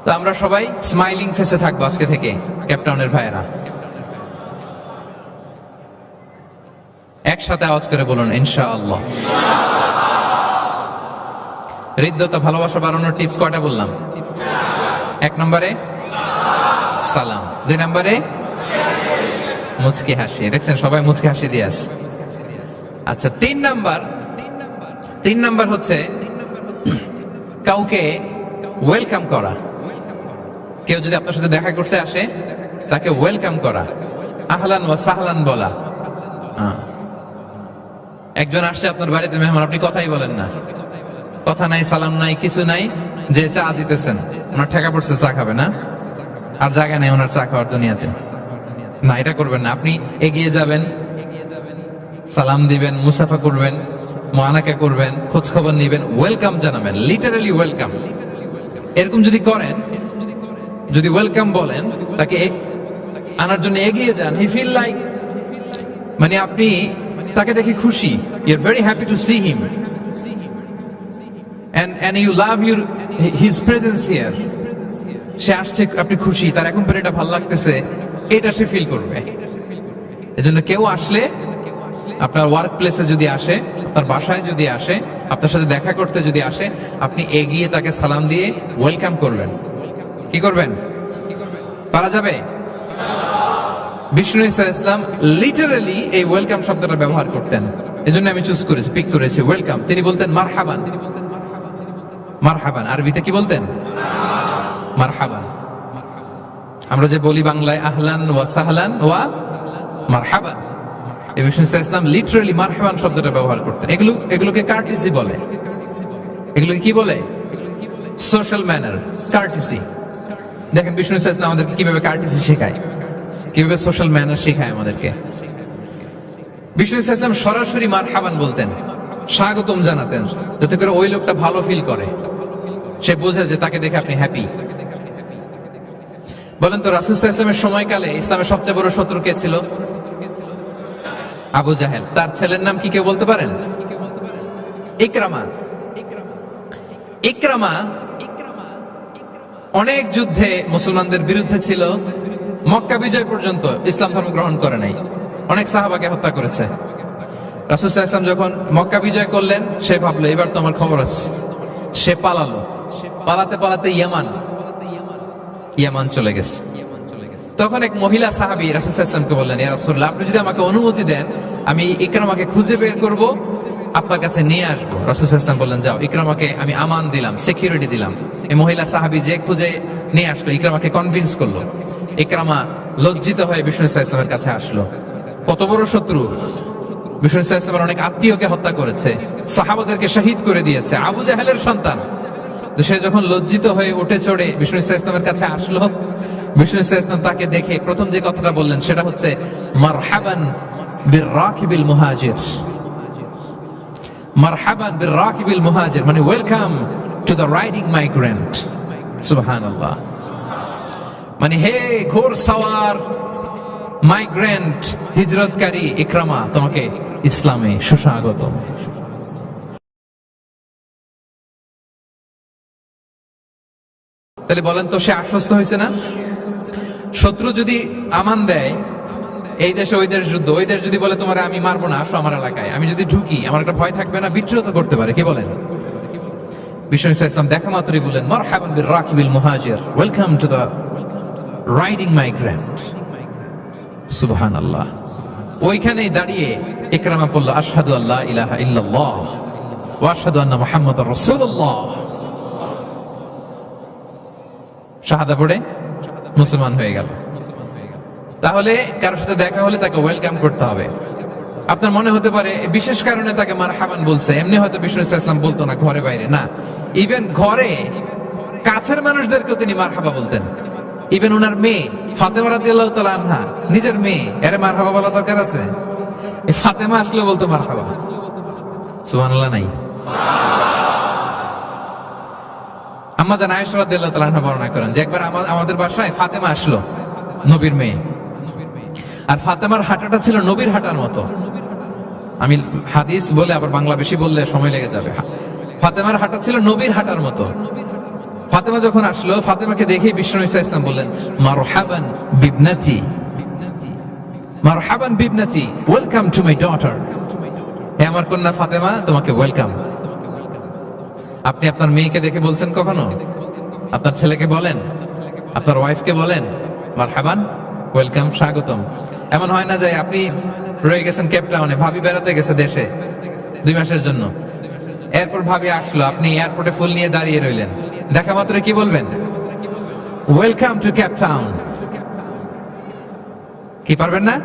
তো আমরা সবাই স্মাইলিং ফেসে থাকবো আজকে থেকে, ক্যাপটাউনের ভাইয়েরা। একসাথে আওয়াজ করে বলুন ইনশাআল্লাহ। হৃদ্যতা, ভালোবাসা বাড়ানোর টিপস কয়টা বললাম? 1 নম্বরে সালাম, 2 নম্বরে মুচকি হাসি। দেখছেন সবাই মুচকি হাসি দিয়ে আসে। আচ্ছা, 3 নাম্বার হচ্ছে কাউকে ওয়েলকাম করা। কেউ যদি আপনার সাথে দেখা করতে আসে, তাকে ওয়েলকাম করা, আহলান ওয়া সাহলান বলা। একজন আসছে আপনার বাড়িতে মেহমান, আপনি কথাই বলেন না, কথা নাই, সালাম নাই, কিছু নাই, যে চা দিতেছেন, ওনার ঠেকা পড়ছে চা খাবে না, আর জায়গা নেই ওনার চা খাওয়ার দুনিয়াতে। না, এটা করবেন না। আপনি এগিয়ে যাবেন, সালাম দিবেন, মুসাফা করবেন, মুআনাকা করবেন, খোঁজ খবর নিবেন, ওয়েলকাম জানাবেন, লিটারালি ওয়েলকাম। এরকম যদি করেন, যদি ওয়েলকাম বলেন, তাকে আনার জন্য এগিয়ে যান, হি ফিল লাইক, মানে আপনি তাকে দেখে খুশি, you are very happy to see him, and you love his presence here. সে আসছে, আপনি খুশি, তার এখন পরে এটা ভালো লাগতেছে, এটা সে ফিল করবে। এজন্য কেউ আসলে, আপনার ওয়ার্ক প্লেসে যদি আসে, আপনার বাসায় যদি আসে, আপনার সাথে দেখা করতে যদি আসে, আপনি এগিয়ে তাকে সালাম দিয়ে ওয়েলকাম করবেন। কি করবেন? পারা যাবে? বিষ্ণু ইসলাম লিটারালি এই ওয়েলকাম শব্দটা ব্যবহার করতেন। এজন্য আমি চুজ করেছি, পিক করেছি ওয়েলকাম। তিনি বলতেন মারহাবান। মারহাবান আরবিতে কি বলতেন? মারহাবান। আমরা যে বলি বাংলায় আহলান ওয়া সাহলান ওয়া মারহাবান, এই বিষ্ণু ইসলাম লিটারালি মারহাবান শব্দটা ব্যবহার করতেন। এগুলোকে কার্টিসি বলে। এগুলোকে কি বলে? Social manner, কার্টিসি। দেখেন বিষ্ণু ইসলাম আমাদেরকে কিভাবে কার্টিসি শেখায়, কিভাবে সোশ্যাল ম্যানার শেখায় আমাদেরকে। বিষ্ণু ইসলাম সরাসরি মারহাবান বলতেন, স্বাগতম জানাতেন, যাতে করে ওই লোকটা ভালো ফিল করে, সে বোঝে যে তাকে দেখে আপনি হ্যাপি। বলেন তো রাসূল সাল্লাল্লাহু আলাইহি ওয়াসাল্লামের সময়কালে ইসলামের সবচেয়ে বড় শত্রু কে ছিল? আবু জাহেল। তার ছেলের নাম কি কেউ বলতে পারেন? ইকরামা। ইকরামা অনেক যুদ্ধে মুসলমানদের বিরুদ্ধে ছিল, মক্কা বিজয় পর্যন্ত ইসলাম ধর্ম গ্রহণ করে নাই, অনেক সাহাবাকে হত্যা করেছে। রাসূল সাল্লাল্লাহু আলাইহি ওয়াসাল্লাম যখন মক্কা বিজয় করলেন, সে ভাবলো এবার তো আমার খবর আছে। সে পালালো, পালাতে পালাতে ইয়ামান চলে গেছে। তখন এক মহিলা সাহাবী রাসূল সাল্লাল্লাহু আলাইহি ওয়াসাল্লামকে বললেন, ইয়া রাসূলুল্লাহ, আপনি যদি আমাকে অনুমতি দেন, আমি ইকরামাকে খুঁজে বের করব, আপনার কাছে নিয়ে আসবো। রাসূল সাল্লাল্লাহু আলাইহি ওয়াসাল্লাম বললেন, যাও, ইকরামাকে আমি আমান দিলাম, সিকিউরিটি দিলাম। এই মহিলা সাহাবী যে খুঁজে নিয়ে আসলো, ইকরামাকে কনভিন্স করলো। ইকরামা লজ্জিত হয়ে বিষ্ণু সাল্লাল্লাহু আলাইহি ওয়াসাল্লামের কাছে আসলো। কত বড় শত্রু! বিষ্ণু সাল্লাল্লাহু আলাইহি ওয়াসাল্লামের অনেক আত্মীয়কে হত্যা করেছে, সাহাবাদেরকে শহীদ করে দিয়েছে, আবু জাহেলের সন্তান। তো সে যখন লজ্জিত হয়ে উঠে চড়ে বিষ্ণু সাল্লাল্লাহু আলাইহি ওয়াসাল্লামের কাছে আসলো, বিষ্ণু সাল্লাল্লাহু আলাইহি ওয়াসাল্লাম তাকে দেখে প্রথম যে কথাটা বললেন সেটা হচ্ছে মারহাবান বির-রাকিবিল মুহাজির। মারহাবান বির-রাকিবিল মুহাজির মানে welcome to the riding migrant. সুবহানাল্লাহ। মানে হে ঘোর সাওয়ার মাইগ্রেন্ট, হিজরতকারী ইকরামা, তোমাকে ইসলামে সুস্বাগতম। তাহলে বলেন তো, সে আশ্বস্ত হয়েছে না? শত্রু যদি আমান দেয়, এই দেশে ওই দেশ যুদ্ধ, ওই দেশ যদি বলে তোমার আমি মারবো না, আসো আমার এলাকায়, আমি যদি ঢুকি, আমার একটা ভয় থাকবে না? বিদ্রোহ তো করতে পারে, কি বলেন? বিষ্ণু ইসলাম দেখা মাত্রই বললেন মারহাবান বির-রাকিবিল মুহাজির, welcome to the riding migrant. সুবহানাল্লাহ। ওইখানেই দাঁড়িয়ে ইকরামা বলল, আশহাদু আল্লা ইলাহা ইল্লাল্লাহ ওয়া আশহাদু আন্না মুহাম্মাদার রাসূলুল্লাহ। শাহাদা পড়ে মুসলমান হয়ে গেল। তাহলে কারোর সাথে দেখা হলে তাকে ওয়েলকাম করতে হবে। আপনার মনে হতে পারে বিশেষ কারণে তাকে মারহাবান বলছে, এমনি হয়তো বিষ্ণু ইসলাম বলতো না ঘরে বাইরে, না, ইভেন ঘরে কাছের মানুষদেরকেও তিনি মারহাবা বলতেন। ইভেন ওনার মেয়ে ফাতেমা রাদিয়াল্লাহু তাআলা আনহা, নিজের মেয়ে, এর মারহাবা বলা দরকার আছে? এই ফাতেমা আসলে বলতো মারহাবা। সুবহানাল্লাহ নাই? আম্মা জান আয়েশা রাদিয়াল্লাহু তাআলা আনহা বর্ণনা করেন যে একবার আমাদের বাসায় ফাতেমা আসলো, নবীর মেয়ে। আর ফাতেমার হাঁটাটা ছিল নবীর হাঁটার মতো। আমি হাদিস বলে আবার বাংলা বেশি বললে সময় লেগে যাবে। ফাতেমার হাঁটা ছিল নবীর হাঁটার মতো। ফাতেমা যখন আসলো, ফাতেমাকে দেখে বিষ্ণু ইসলাম বললেন মারহাবান বিবনাতি, মারহাবান বিবনাতি, ওয়েলকাম টু মাই ডটার। হে আমার কন্যা ফাতেমা, তোমাকে ওয়েলকাম। আপনি আপনার মেয়েকে দেখে বলছেন কখনো? আপনার ছেলেকে বলেন, আপনার ওয়াইফকে বলেন মারহাবান, ওয়েলকাম, স্বাগতম? এমন হয় না যে আপনি রয়ে গেছেন কেপটাউনে, ভাবি বেড়াতে গেছে দেশে 2 মাসের জন্য, এরপর ভাবি আসলো, আপনি এয়ারপোর্টে ফুল নিয়ে দাঁড়িয়ে রইলেন, দেখা মাত্র কি বলবেন? Welcome to Cape Town. কি পারবেন না?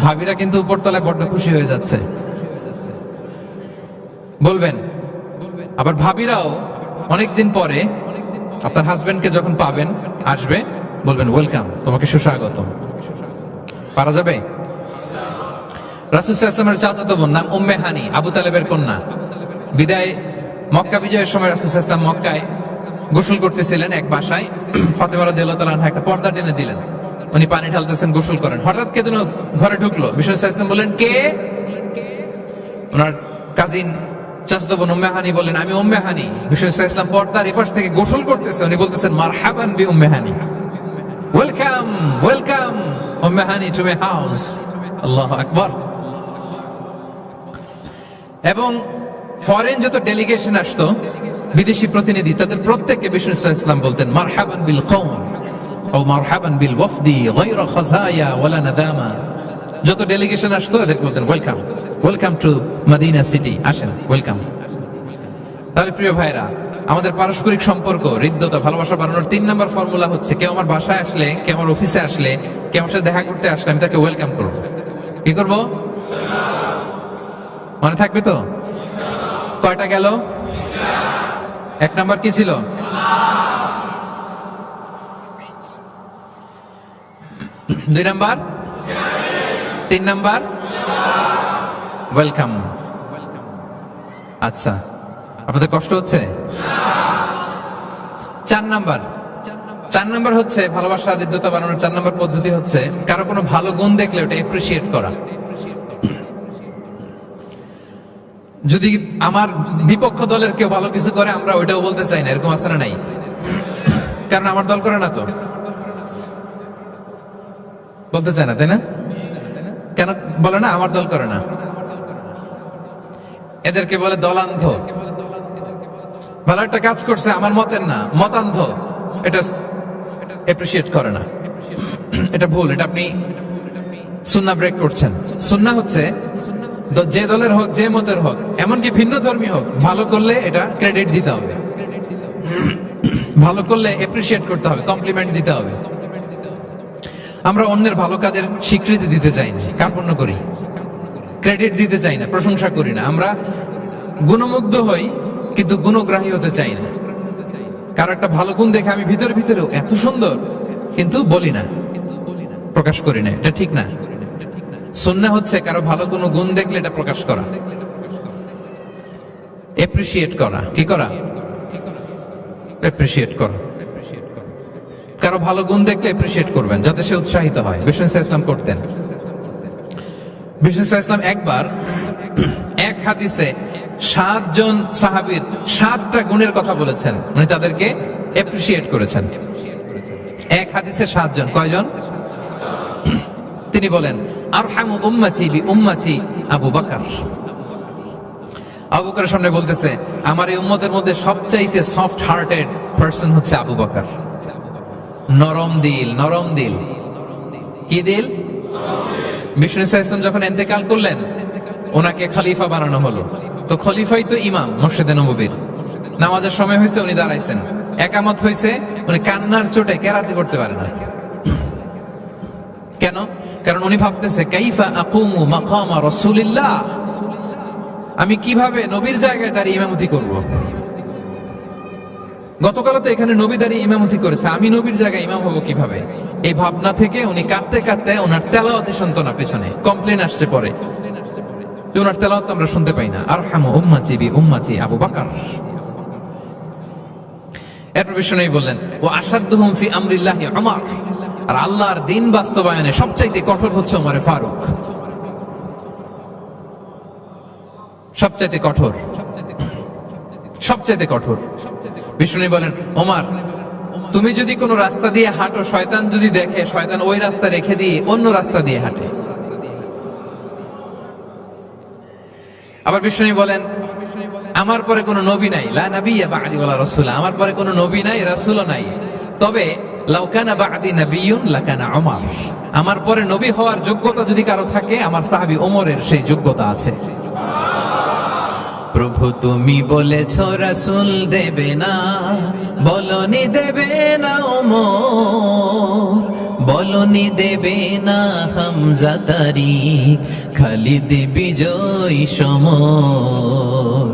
ভাবিরা কিন্তু উপরতলায় বড্ড খুশি হয়ে যাচ্ছে, বলবেন। আবার ভাবিরাও অনেকদিন পরে আপনার হাজবেন্ডকে যখন পাবেন, আসবে, বলবেন ওয়েলকাম, তোমাকে সুস্বাগতম। পারা যাবে? রাসূল সাল্লাল্লাহু আলাইহি ওয়াসাল্লামের চাচাতো বোন নাম উম্মে হানি, আবু তালেবের কন্যা। বিদায় মক্কা বিজয়ের সময় রাসূল সাল্লাল্লাহু আলাইহি ওয়াসাল্লাম মক্কায় গোসল করতেছিলেন এক বাসায়। ফাতেমা রাদিয়াল্লাহু তাআলা আনহা একটা পর্দা টেনে দিলেন, উনি পানি ঢালতেছেন, গোসল করেন। হঠাৎ কে যেন ঘরে ঢুকলো। বিষ্ণু সাল্লাল্লাহু আলাইহি ওয়াসাল্লাম বললেন কে? ওনার কাজিন চাচাতো বোন উম্মে হানি বলেন, আমি উম্মে হানি। বিষ্ণু ইসলাম পর্দার এপাশ থেকে গোসল করতেছে, উনি বলতেছেন মারহাবান বি উম্মে হানি, welcome welcome Umm Hani to my house. আল্লাহু আকবার। এবং ফরেন যত ডেলিগেশন আসতো, বিদেশি প্রতিনিধি, তাদের প্রত্যেককে বিষ্ণু ইসলাম বলতেন মারহাবান বিল কওম ও মারহাবান বিল ওয়াফদি গায়রা খাযায়া ওয়ালা নাদামা। যত ডেলিগেশন আসতো এদের বলতেন welcome, welcome to Madina city, আসেন, ওয়েলকাম। তাহলে প্রিয় ভাইরা, আমাদের পারস্পরিক সম্পর্ক, হৃদ্যতা, ভালোবাসা বাড়ানোর 3 নম্বর ফর্মুলা হচ্ছে, কেউ আমার বাসায় আসলে, কেউ আমার অফিসে আসলে, কেউ আমার সাথে দেখা করতে আসলে, আমি তাকে ওয়েলকাম করবো। কি করবো? মনে থাকবে তো? কয়টা গেল? 1 নম্বর কি ছিল? 2 নম্বর, 3 নম্বর ওয়েলকাম। আচ্ছা, আপনাদের কষ্ট হচ্ছে? 4 নম্বর হচ্ছে ভালোবাসা হৃদ্যতা বাড়ানোর 4 নম্বর পদ্ধতি হচ্ছে, কারো কোনো ভালো গুণ দেখলে ওটা এপ্রিসিয়েট করা। যদি আমার বিপক্ষ দলের কেউ ভালো কিছু করে, আমরা ওইটাও বলতে চাই না, এরকম আছে না নাই? কারণ আমার দল করে না তো, বলতে চায় না, তাই না? কেন বলে না? আমার দল করে না। এদেরকে বলে দলান্ধ। ভালো একটা কাজ করছে, আমার মতের না, মতান্ধ, এটা এপ্রিসিয়েট করে না। এটা ভুল, এটা আপনি সুন্নাহ ব্রেক করছেন। সুন্নাহ হচ্ছে যে দলের হোক, যে মতের হোক, এমনকি ভিন্ন ধর্মী হোক, ভালো করলে এটা ক্রেডিট দিতে হবে, ভালো করলে এপ্রিসিয়েট করতে হবে, কমপ্লিমেন্ট দিতে হবে। আমরা অন্যের ভালো কাজের স্বীকৃতি দিতে চাই না, কার্পণ্য করি, ক্রেডিট দিতে চাই না, প্রশংসা করি না। আমরা গুণমুগ্ধ হই কিন্তু গুণগ্রাহী হতে চাই না। কারো একটা ভালো গুণ দেখে আমি ভিতরে ভিতরেও এত সুন্দর, কিন্তু বলি না, প্রকাশ করি না, এটা ঠিক না। সুন্নাহ হচ্ছে কারো ভালো কোনো গুণ দেখলে এটা প্রকাশ করা, এপ্রিসিয়েট করা। কি করা? এপ্রিসিয়েট করা। কারো ভালো গুণ দেখলে এপ্রিসিয়েট করবেন, যাতে সে উৎসাহিত হয়। বিষ্ণু ইসলাম করতেন। বিষ্ণু ইসলাম একবার এক হাদিসে 7 জন সাহাবীর 7টা গুণের কথা বলেছেন, মানে তাদেরকে এপ্রিসিয়েট করেছেন। এক হাদিসে 7 জন, কয়জন? তিনি বলেন আরহামু উম্মতি বি উম্মতি আবু বকর। আবু বকরের সামনে বলতেছে, আমার এই উম্মতের মধ্যে সবচাইতে সফট হার্টেড পারসন হচ্ছে আবু বকর। নরম দিল, নরম দিল। কি দিল? বিষ্ণু ইসলাম যখন ইন্তেকাল করলেন, ওনাকে খলিফা বানানো হলো। তো খলিফাই তো ইমাম মসজিদে নববীর। নামাজের সময় হয়েছে, উনি দাঁড়াইছেন। একামত হয়েছে, উনি কান্নার চোটে কেরাতি করতে পারে না। কেন? কারণ উনি ভাবতেছে কাইফা আকুমু মাকামা রাসূলিল্লাহ, আমি কিভাবে নবীর জায়গায় দাঁড়িয়ে ইমামতি করব। গতকাল তো এখানে নবী দাঁড়িয়ে ইমামতি করেছে, আমি নবীর জায়গায় ইমাম হব কিভাবে? এই ভাবনা থেকে উনি কাঁদতে কাঁদতে ওনার তেলাওয়াতই শুনতো না, পেছনে কমপ্লেন আসছে পরে, ওনার তেলাওয়াত আমরা শুনতে পাই না। আরহামু উম্মতি বি উম্মতি আবু বকর। এরপর বিষ্ণু বললেন ও আসাদ্দুহুম ফি আমরিল্লাহি উমর, আর আল্লাহর দ্বীন বাস্তবায়নে সবচাইতে কঠোর হচ্ছে ওমর ফারুক। সবচাইতে কঠোর, সবচাইতে কঠোর। বিষ্ণু বলেন ওমর, তুমি যদি কোনো রাস্তা দিয়ে হাঁটো, শয়তান যদি দেখে, শয়তান ওই রাস্তা রেখে দিয়ে অন্য রাস্তা দিয়ে হাঁটে। আবার বিষ্ণু বলেন আমার পরে কোনো নবী নাই, লা নাবিয়্যা বা'দি ওয়ালা রাসূল, আমার পরে কোনো নবী নাই, রাসূলও নাই, তবে লাউ কানা বা'দি নাবিয়্যুন লাকানা উমর, আমার পরে নবী হওয়ার যোগ্যতা যদি কারো থাকে, আমার সাহাবী ওমরের সেই যোগ্যতা আছে। প্রভু তুমি বলেছ রাসূল দেবে না, বলনি দেবে না ওমর, বলনি দেবে না হামজা তারিক, খালিদ বিজয় সমর।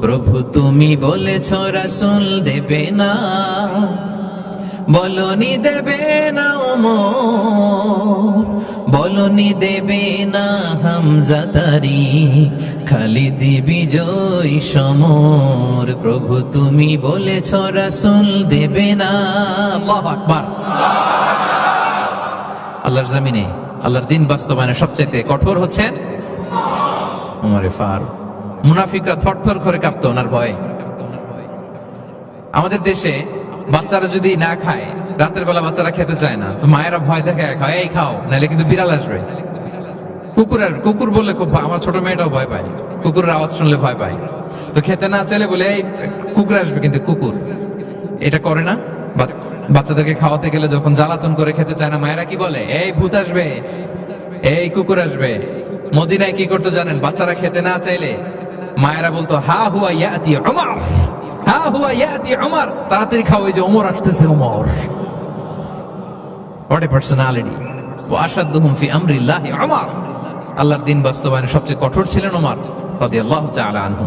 প্রভু তুমি বলেছ রাসূল দেবে না, বলনি দেবে না ওমর, বলনি দেবে না হামজা তারিক, খালিদ বিজয় সমর। প্রভু তুমি বলেছ রাসূল দেবে না। আল্লাহু আকবার। আল্লাহর জমিনে আল্লাহর দ্বীন বাস্তবায়নে সবচেয়ে কঠোর হচ্ছেন ওমর ফারুক। মুনাফিকরা থরথর করে কাঁপতো ওনার ভয়ে। আমাদের দেশে বাচ্চারা যদি না খায়, রাতের বেলা বাচ্চারা খেতে চায় না, তো মায়েরা ভয় দেখায় খায়, এই খাও, নাহলে কিন্তু বিড়াল আসবে। কুকুর বললে খুব আমার ছোট মেয়েটাও ভয় পায়, কুকুরের আওয়াজ শুনলে ভয় পায়। তো খেতে না চাইলে বলে এই কুকুর আসবে, কিন্তু কুকুর এটা করে না। বাচ্চাদেরকে খাওয়াতে গেলে যখন জ্বালাতন করে খেতে চায় না, মায়েরা কি বলে, এই ভূত আসবে, এই কুকুর আসবে। মদিনায় কি করতে জানেন? বাচ্চারা খেতে না চাইলে মায়েরা বলতো, হা হুয়া ইয়াতি উমর, হা হুয়া ইয়াতি উমর, তাড়াতাড়ি খাও, এই যে ওমর আসতেছে, ওমর। What a personality. ওয়া আশাদ্দুহুম ফি আমরিল্লাহি উমর। আল্লাহর দ্বীন বাস্তবায়নে সবচেয়ে কঠোর ছিলেন ওমর রাদিয়াল্লাহু তাআলা আনহু।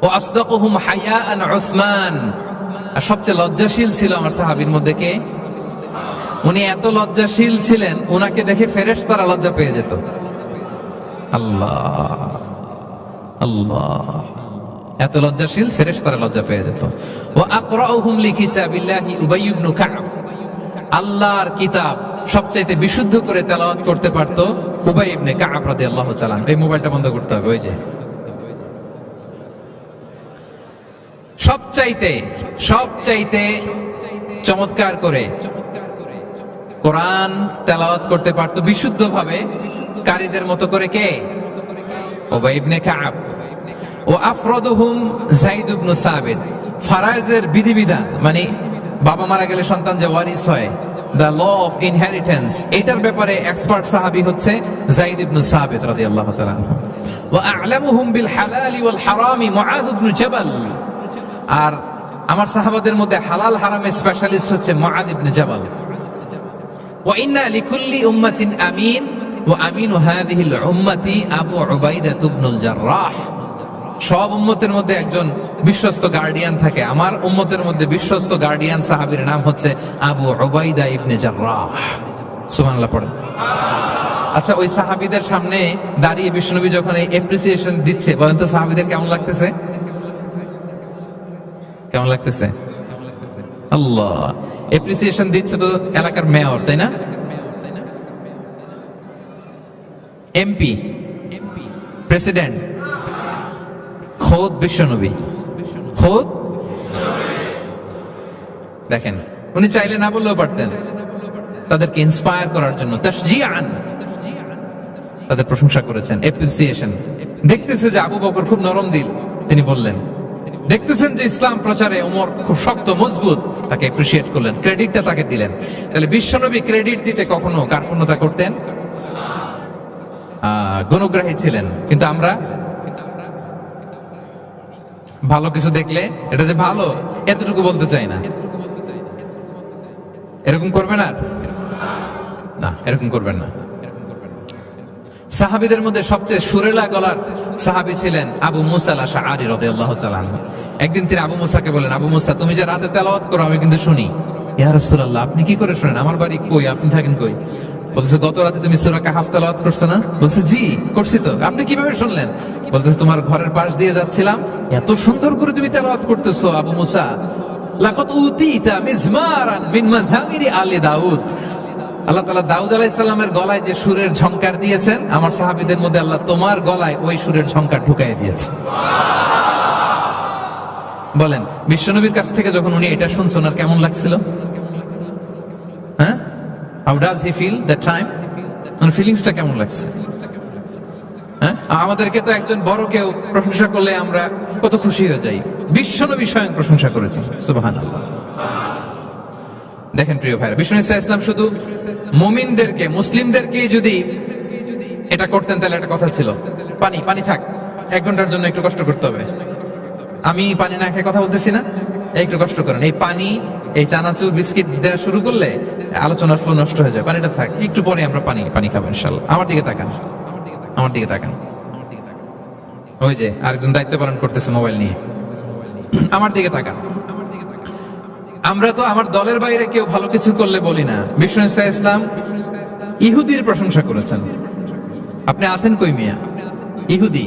ওয়া আসদাকুহুম হায়াআন উসমান। আর সবচেয়ে লজ্জাশীল ছিল আমার সাহাবীর মধ্যে কে? উনি এত লজ্জাশীল ছিলেন, উনাকে দেখে ফেরেশতারা লজ্জা পেয়ে যেত। আল্লাহ আল্লাহ, এত লজ্জাশীল, ফেরেশতারা লজ্জা পেয়ে যেত। ওয়া আকরাউহুম লিকিতাবিল্লাহি উবাই ইবনে কাব। আল্লাহর কিতাব সবচাইতে বিশুদ্ধ করে তেলাওয়াত করতে পারত উবাই ইবনে কাব রাদিয়াল্লাহু তাআলা। এই মোবাইলটা বন্ধ করতে হবে। ওই যে সবচাইতে চমৎকার করে কোরআন তেলাওয়াত করতে পারত বিশুদ্ধভাবে, কারীদের মতো করে কে? উবাই ইবনে কাব। ও আফরাদুহুম যায়েদ ইবনে সাবিত। ফারায়েজের বিধিবিধান, মানে বাবা মারা গেলে সন্তান যে ওয়ারিস হয়, দ্য ল অফ ইনহেরিটেন্স, এটার ব্যাপারে এক্সপার্ট সাহাবী হচ্ছে যায়েদ ইবনে সাবিত রাদিয়াল্লাহু তাআলা আনহু। ওয়া আ'লামুহুম বিল হালাল ওয়াল হারাম মুআয ইবনে জাবাল। আর আমার সাহাবাদের মধ্যে হালাল হারামের স্পেশালিস্ট হচ্ছে মুআয ইবনে জাবাল। ওয়া ইন্না লিকুল্লি উম্মাতিন আমিন ওয়া আমিনু হাযিহিল উম্মতি আবু উবাইদা ইবনুল জাররাহ। সব উম্মতের মধ্যে একজন বিশ্বস্ত গার্ডিয়ান থাকে, আমার উম্মতের মধ্যে বিশ্বস্ত গার্ডিয়ান সাহাবীর নাম হচ্ছে আবু উবাইদা ইবনে জাররাহ। সুবহানাল্লাহ পড়ে। আচ্ছা, ওই সাহাবীদের সামনে দাঁড়িয়ে বিশ্বনবী যখন এই অ্যাপ্রিসিয়েশন দিচ্ছে, বলেন তো সাহাবীদের কেমন লাগতেছে? কেমন লাগতেছে? আল্লাহ, অ্যাপ্রিসিয়েশন দিচ্ছে তো এলাকার মেয়র, তাই না? এমপি, প্রেসিডেন্ট, খোদ বিশ্বনবী, খোদ। দেখেন, উনি চাইলে না বললেও পারতেন, তাদেরকে ইন্সপায়ার করার জন্য তাশজিআন তাদের প্রশংসা করেছেন, অ্যাপ্রিসিয়েশন। দেখতেছে যে আবু বকর খুব নরম দিল, তিনি বললেন। দেখতেছেন যে ইসলাম প্রচারে ওমর খুব শক্ত মজবুত, তাকে অ্যাপ্রিসিয়েট করলেন, ক্রেডিটটা তাকে দিলেন। তাহলে বিশ্বনবী ক্রেডিট দিতে কখনো কার্পণ্যতা করতেন? গুণগ্রাহী ছিলেন। কিন্তু আমরা ভালো কিছু দেখলে এটা যে ভালো এতটুকু বলতে চাই না। এরকম করবেন আর না, এরকম করবেন না। সাহাবীদের মধ্যে সবচেয়ে সুরেলা গলার সাহাবী ছিলেন আবু মুসা আল-আশআরী রাদিয়াল্লাহু তাআলা আনহু। একদিন তিনি আবু মুসাকে বলেন, আবু মুসা, তুমি যে রাতে তেলাওয়াত করো আমি কিন্তু শুনি। ইয়া রাসূলুল্লাহ, আপনি কি করে শুনেন? আমার বাড়ি কই, আপনি থাকেন কই? বলছে, গত রাতে তুমি সূরা কাহফ তেলাওয়াত করছো না? বলছে, জি করছি তো। আপনি কিভাবে শুনলেন? বলতেছে, তোমার ঘরের পাশ দিয়ে যাচ্ছিলাম, এত সুন্দর করে তুমি তেলাওয়াত করতেছো আবু মুসা। লাকাদ উতিতা মিজমারান মিন মাযামিরি আলি দাউদ। আল্লাহ তাআলা দাউদ আলাইহিস সালামের গলায় যে সুরের ঝংকার দিয়েছেন, আমার সাহাবীদের মধ্যে আল্লাহ তোমার গলায় ওই সুরের ঝংকার ঢুকাই দিয়েছে। বলেন, বিশ্বনবীর কাছ থেকে যখন উনি এটা শুনছেন, ওনার কেমন লাগছিল? হ্যাঁ, how does he feel that time? ওনার ফিলিংসটা কেমন লাগছে? হ্যাঁ, আমাদেরকে তো একজন বড় কেউ প্রশংসা করলে আমরা কত খুশি হয়ে যাই। বিশ্বনবী স্বয়ং প্রশংসা করেছেন, সুবহানাল্লাহ। দেখেন প্রিয় ভাইরা, বিষ্ণু ইসলাম শুধু মুমিনদেরকে, মুসলিমদেরকে যদি এটা করতেন তাহলে একটা কথা ছিল, পানি পানি থাক, 1 ঘন্টার জন্য একটু কষ্ট করতে হবে। আমি পানি না খেয়ে কথা বলতেছি না, একটু কষ্ট করেন। এই পানি, এই চানাচুর, বিস্কিট দেওয়া শুরু করলে আলোচনার ফ্লো নষ্ট হয়ে যায়। পানিটা থাক, একটু পরে আমরা পানি খাবো ইনশাআল্লাহ। আমার দিকে তাকান, আমার দিকে তাকান। ওই যে আরেকজন দায়িত্ব পালন করতেছে মোবাইল নিয়ে, আমার দিকে তাকান। আমরা তো আমার দলের বাইরে কেউ ভালো কিছু করলে বলি না। বিষ্ণু ইসলাম ইহুদির প্রশংসা করেছেন। আপনি আছেন কই মিয়া? ইহুদি।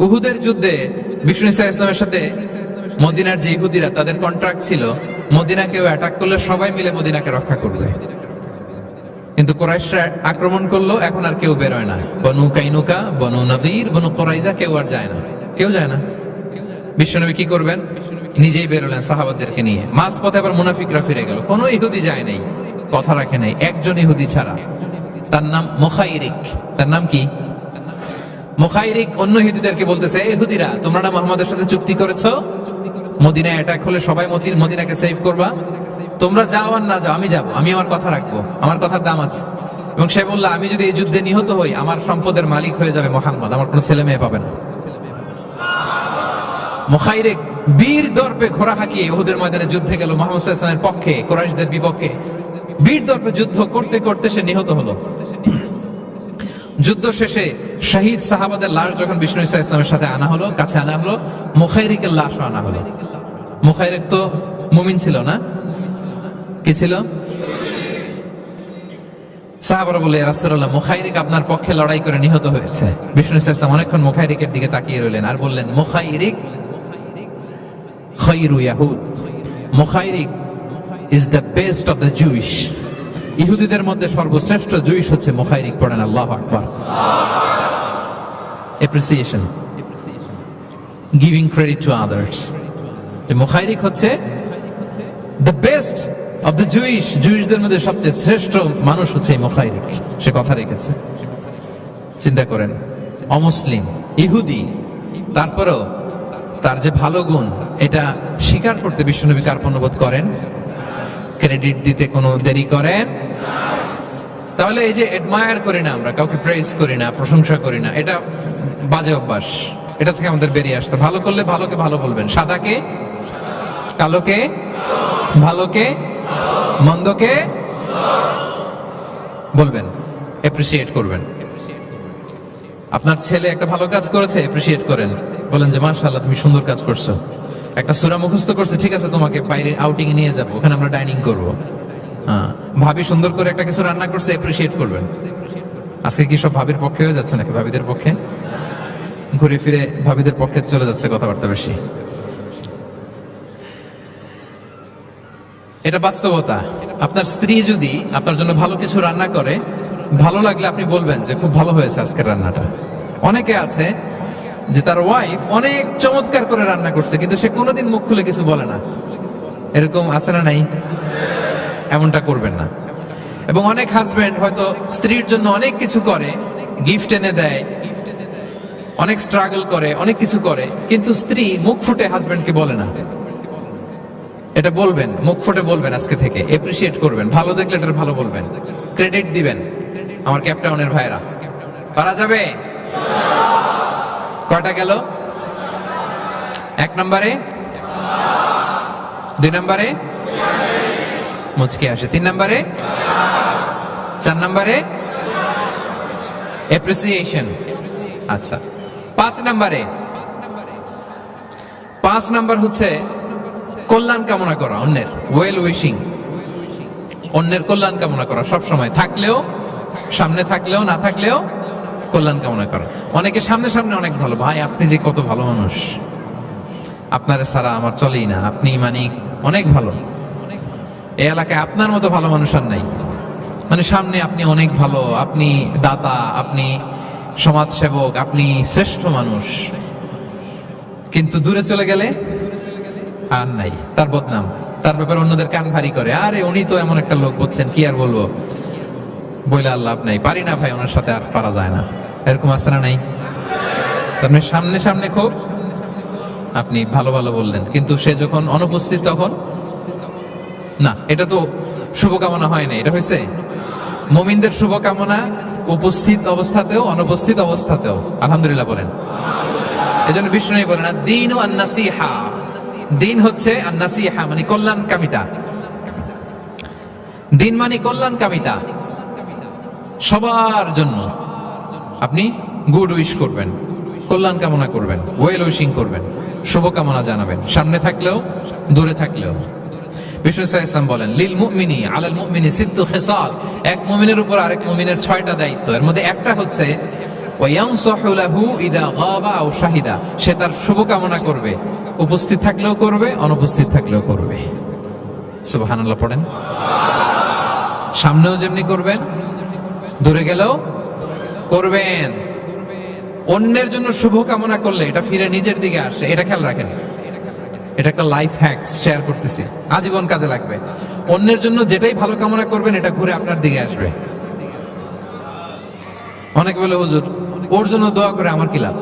উহুদের যুদ্ধে বিষ্ণু ইসলামের সাথে মদিনার যে ইহুদিরা, তাদের কন্ট্রাক্ট ছিল মদিনা কেউ অ্যাটাক করলে সবাই মিলে মদিনাকে রক্ষা করবে। কিন্তু কুরাইশরা আক্রমণ করলো, এখন আর কেউ বেরোয় না। বনু কাইনুকা, বনু নদীর, বনু কুরাইজা কেউ আর যায় না, কেউ যায় না। বিশ্বনবী কি করবেন? নিজেই বেরোলেন সাহাবাদেরকে নিয়ে। মাঝ পথে আবার মুনাফিকরা ফিরে গেল, কোনো ইহুদি যায় নাই, কথা রাখে নাই, একজন ইহুদি ছাড়া। তার নাম মুখাইরিক। তার নাম কি? মুখাইরিক। অন্য ইহুদিদেরকে বলতেছে, ইহুদিরা তোমরা না মুহাম্মাদের সাথে চুক্তি করেছো, মদিনায় অ্যাটাক হলে সবাই মদিনাকে সেভ করবা, তোমরা যাও আর না যাও, আমি যাব, আমি আমার কথা রাখবো, আমার কথার দাম আছে। এবং সে বলল, আমি যদি এই যুদ্ধে নিহত হই, আমার সম্পদের মালিক হয়ে যাবে মুহাম্মদ, আমার কোনো ছেলে মেয়ে পাবে না। মুখাইরিক বীর দর্পে ঘোড়া হাঁকিয়ে উহুদের ময়দানে যুদ্ধে গেল মুহাম্মদ সাল্লাল্লাহু আলাইহি ওয়াসাল্লামের পক্ষে, কুরাইশদের বিপক্ষে। বীর দর্পে যুদ্ধ করতে করতে সে নিহত হলো। যুদ্ধ শেষে শহীদ সাহাবাদের লাশ যখন বিষ্ণু ইসা ইসলামের সাথে আনা হলো, কাছে আনা হলো, মুখাইরিকের লাশও আনা হলো। মুখাইরিক তো মুমিন ছিল না, কি ছিল? সাহাবারা বলে, ইয়া রাসূলুল্লাহ, মুখাইরিক আপনার পক্ষে লড়াই করে নিহত হয়েছে। বিষ্ণু ইসা ইসলাম অনেকক্ষণ মুখাইরিকের দিকে তাকিয়ে রইলেন আর বললেন, মুখাইরিক খায়রু ইয়াহুদ, Mukhayriq is the best of the Jewish. ইহুদিদের মধ্যে সর্বশ্রেষ্ঠ জুইশ হচ্ছে মুখাইরিক। পড়েন আল্লাহু আকবার। Appreciation, giving credit to others. Mukhayriq হচ্ছে the best of the Jewish, জুইশদের মধ্যে সবচেয়ে শ্রেষ্ঠ মানুষ হচ্ছে মুখাইরিক। সে কথা রেখেছে। চিন্তা করেন, অমুসলিম, ইহুদি, তারপরেও তার যে ভালো গুণ, এটা স্বীকার করতে বিশ্বনবী কার্পণ্যবোধ করেন, ক্রেডিট দিতে কোনো দেরি করেন? তাহলে এই যে অ্যাডমায়ার করি না আমরা, কাউকে প্রেজ করি না, প্রশংসা করি না, এটা বাজে অভ্যাস। এটা থেকে আমাদের বেরিয়ে আসতে, ভালো করলে ভালোকে ভালো বলবেন, সাদাকে কালোকে, ভালোকে মন্দকে বলবেন, এপ্রিসিয়েট করবেন। আপনার ছেলে একটা ভালো কাজ করেছে, এপ্রিসিয়েট করেন, বলেন যে মাশাআল্লাহ তুমি সুন্দর কাজ করছো। একটা সূরা মুখস্থ করছে, ঠিক আছে তোমাকে বাইরে আউটিং এ নিয়ে যাবো, ওখানে আমরা ডাইনিং করবো। হ্যাঁ, ভাবি সুন্দর করে একটা কিছু রান্না করছে, এপ্রিসিয়েট করবেন। আজকে কি সব ভাবির পক্ষে হয়ে যাচ্ছে নাকি ভাবিদের পক্ষে? ঘুরে ফিরে ভাবিদের পক্ষে চলে যাচ্ছে কথাবার্তা বেশি। এটা বাস্তবতা। আপনার স্ত্রী যদি আপনার জন্য ভালো কিছু রান্না করে, ভালো লাগলে আপনি বলবেন যে খুব ভালো হয়েছে আজকের রান্নাটা। অনেকে আছে যে তার ওয়াইফ অনেক চমৎকার করে রান্না করছে, কিন্তু সে কোনোদিন মুখ খুলে কিছু বলে না। এরকম আছে না নাই? এমনটা করবেন না। এবং অনেক হাজবেন্ড হয়তো স্ত্রীর জন্য অনেক কিছু করে, গিফট এনে দেয়, অনেক স্ট্রাগল করে, অনেক কিছু করে, কিন্তু স্ত্রী মুখ ফুটে হাজবেন্ডকে বলে না। এটা বলবেন, মুখ ফুটে বলবেন আজকে থেকে, এপ্রিসিয়েট করবেন, ভালো দেখলে এটা ভালো বলবেন, ক্রেডিট দিবেন। আমার ক্যাপটাউনের ভাইরা, পারা যাবে? কয়টা গেল? 1 নম্বরে, 2 নম্বরে মুচকে আসে, 3 নম্বরে, 4 নম্বরে অ্যাপ্রিসিয়েশন। আচ্ছা, 5 নম্বরে, 5 নম্বর হচ্ছে কল্যাণ কামনা করা, অন্যের ওয়েল উইশিং, অন্যের কল্যাণ কামনা করা সব সময়, থাকলেও, সামনে থাকলেও, না থাকলেও কল্যাণ কামনা করা। অনেকে সামনে সামনে অনেক ভালো, ভাই আপনি যে কত ভালো মানুষ, আপনারে ছাড়া আমার চলেই না, আপনি মানে অনেক ভালো, এই এলাকায় আপনার মতো ভালো মানুষ আর নাই। মানে সামনে আপনি অনেক ভালো, আপনি দাতা, আপনি সমাজ সেবক, আপনি শ্রেষ্ঠ মানুষ, কিন্তু দূরে চলে গেলে আর নাই, তার বদনাম, তার ব্যাপারে অন্যদের কান ভারী করে, আরে উনি তো এমন একটা লোক, বুঝছেন কি আর বলবো, বইলে আল্লাহ নাই, পারি না ভাই, ওনার সাথে আর পারা যায় না। এরকম আছে না নাই? তার মানে সামনে সামনে খুব আপনি ভালো ভালো বললেন, কিন্তু সে যখন অনুপস্থিত তখন না। এটা তো শুভকামনা হয় না, এটা হয়েছে মুমিনদের শুভকামনা উপস্থিত অবস্থাতেও, অনুপস্থিত অবস্থাতেও। আলহামদুলিল্লাহ বলেন। এজন্য বিষ্ণু বলেন, দ্বীন ও আন-নাসিহা, দিন হচ্ছে আন-নাসিহা মানে কল্যাণ কামিতা। দিন মানে কল্যাণ কামিতা, সবার জন্য আপনি গুড উইশ করবেন, কল্যাণ কামনা করবেন, ওয়েল উইশিং করবেন, শুভকামনা জানাবেন, সামনে থাকলেও দূরে থাকলেও। বিষ্ণু ইসলাম বলেন, লিল মুমিনি আলাল মুমিনি সিদ্দু খিসাল, এক মুমিনের উপর আরেক মুমিনের 6টা দায়িত্ব। এর মধ্যে একটা হচ্ছে ওয়ায়ানসাহু লাহু ইদা গাবা আও শাহিদা, সে তার শুভকামনা করবে, উপস্থিত থাকলেও করবে, অনুপস্থিত থাকলেও করবে। সুবহানাল্লাহ পড়েন। সামনেও যেমনি করবেন, দূরে গেলেও করবেন। অন্যের জন্য শুভ কামনা করলে এটা ফিরে নিজের দিকে আসে, এটা খেয়াল রাখেন। এটা একটা লাইফ হ্যাকস শেয়ার করতেছি, আজীবন কাজে লাগবে। অন্যের জন্য যেটাই ভালো কামনা করবেন এটা ঘুরে আপনার দিকে আসবে। অনেকে বলে হুজুর ওর জন্য দোয়া করে আমার কি লাভ?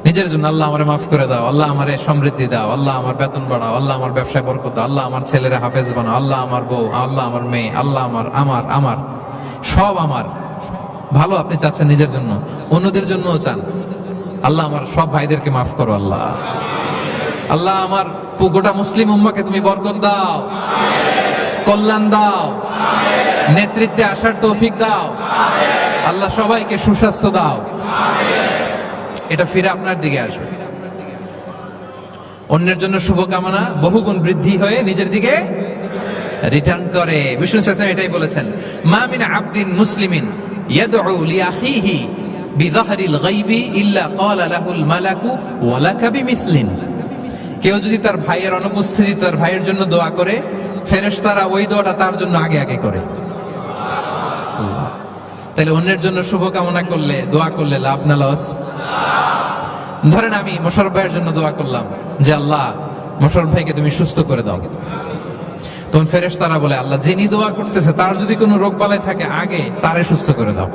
নিজের জন্য আল্লাহ আমারে মাফ করে দাও, আল্লাহ আমারে সমৃদ্ধি দাও, আল্লাহ আমার বেতন বাড়াও, আল্লাহ আমার ব্যবসায় বরকত দাও, আল্লাহ আমার ছেলেরা হাফেজ বানাও, আল্লাহ আমার বউ, আল্লাহ আমার মেয়ে, আল্লাহ আমার আমার আমার সব আমার ভালো আপনি চাচ্ছেন নিজের জন্য, অন্যদের জন্যও চান। আল্লাহ আমার সব ভাইদেরকে মাফ করো, আল্লাহ আল্লাহ আমার গোটা মুসলিম উম্মাকে তুমি বরকত দাও, কল্যাণ দাও, নেতৃত্বে আসার তৌফিক দাও, আল্লাহ সবাইকে সুস্বাস্থ্য দাও। এটা ফিরে আপনার দিকে আসবে। অন্যের জন্য শুভকামনা বহুগুণ বৃদ্ধি হয়ে নিজের দিকে রিটার্ন করে। বিষ্ণু সাল্লাল্লাহু এটাই বলেছেন, মা মিন আবদিন মুসলিমিন ইয়াদউ লিআখিহি বিযাহরিল গায়বি ইল্লা ক্বালা লাহুল মালাকু ওয়া লাকা বিমিসলিন। কেউ যদি তার ভাইয়ের অনুপস্থিতিতে তার ভাইয়ের জন্য দোয়া করে, ফেরেশতারা ওই দোয়াটা তার জন্য আগে আগে করে। তাহলে অন্যের জন্য শুভকামনা করলে, দোয়া করলে লাভ না লস? ধরেন আমি মোশাররফ ভাইয়ের জন্য দোয়া করলাম যে আল্লাহ মোশাররফ ভাইকে তুমি সুস্থ করে দাও, তখন ফেরেশতারা বলে আল্লাহ যিনি দোয়া করতেছে তার যদি কোনো রোগ বালাই থাকে আগে তারে সুস্থ করে দাও।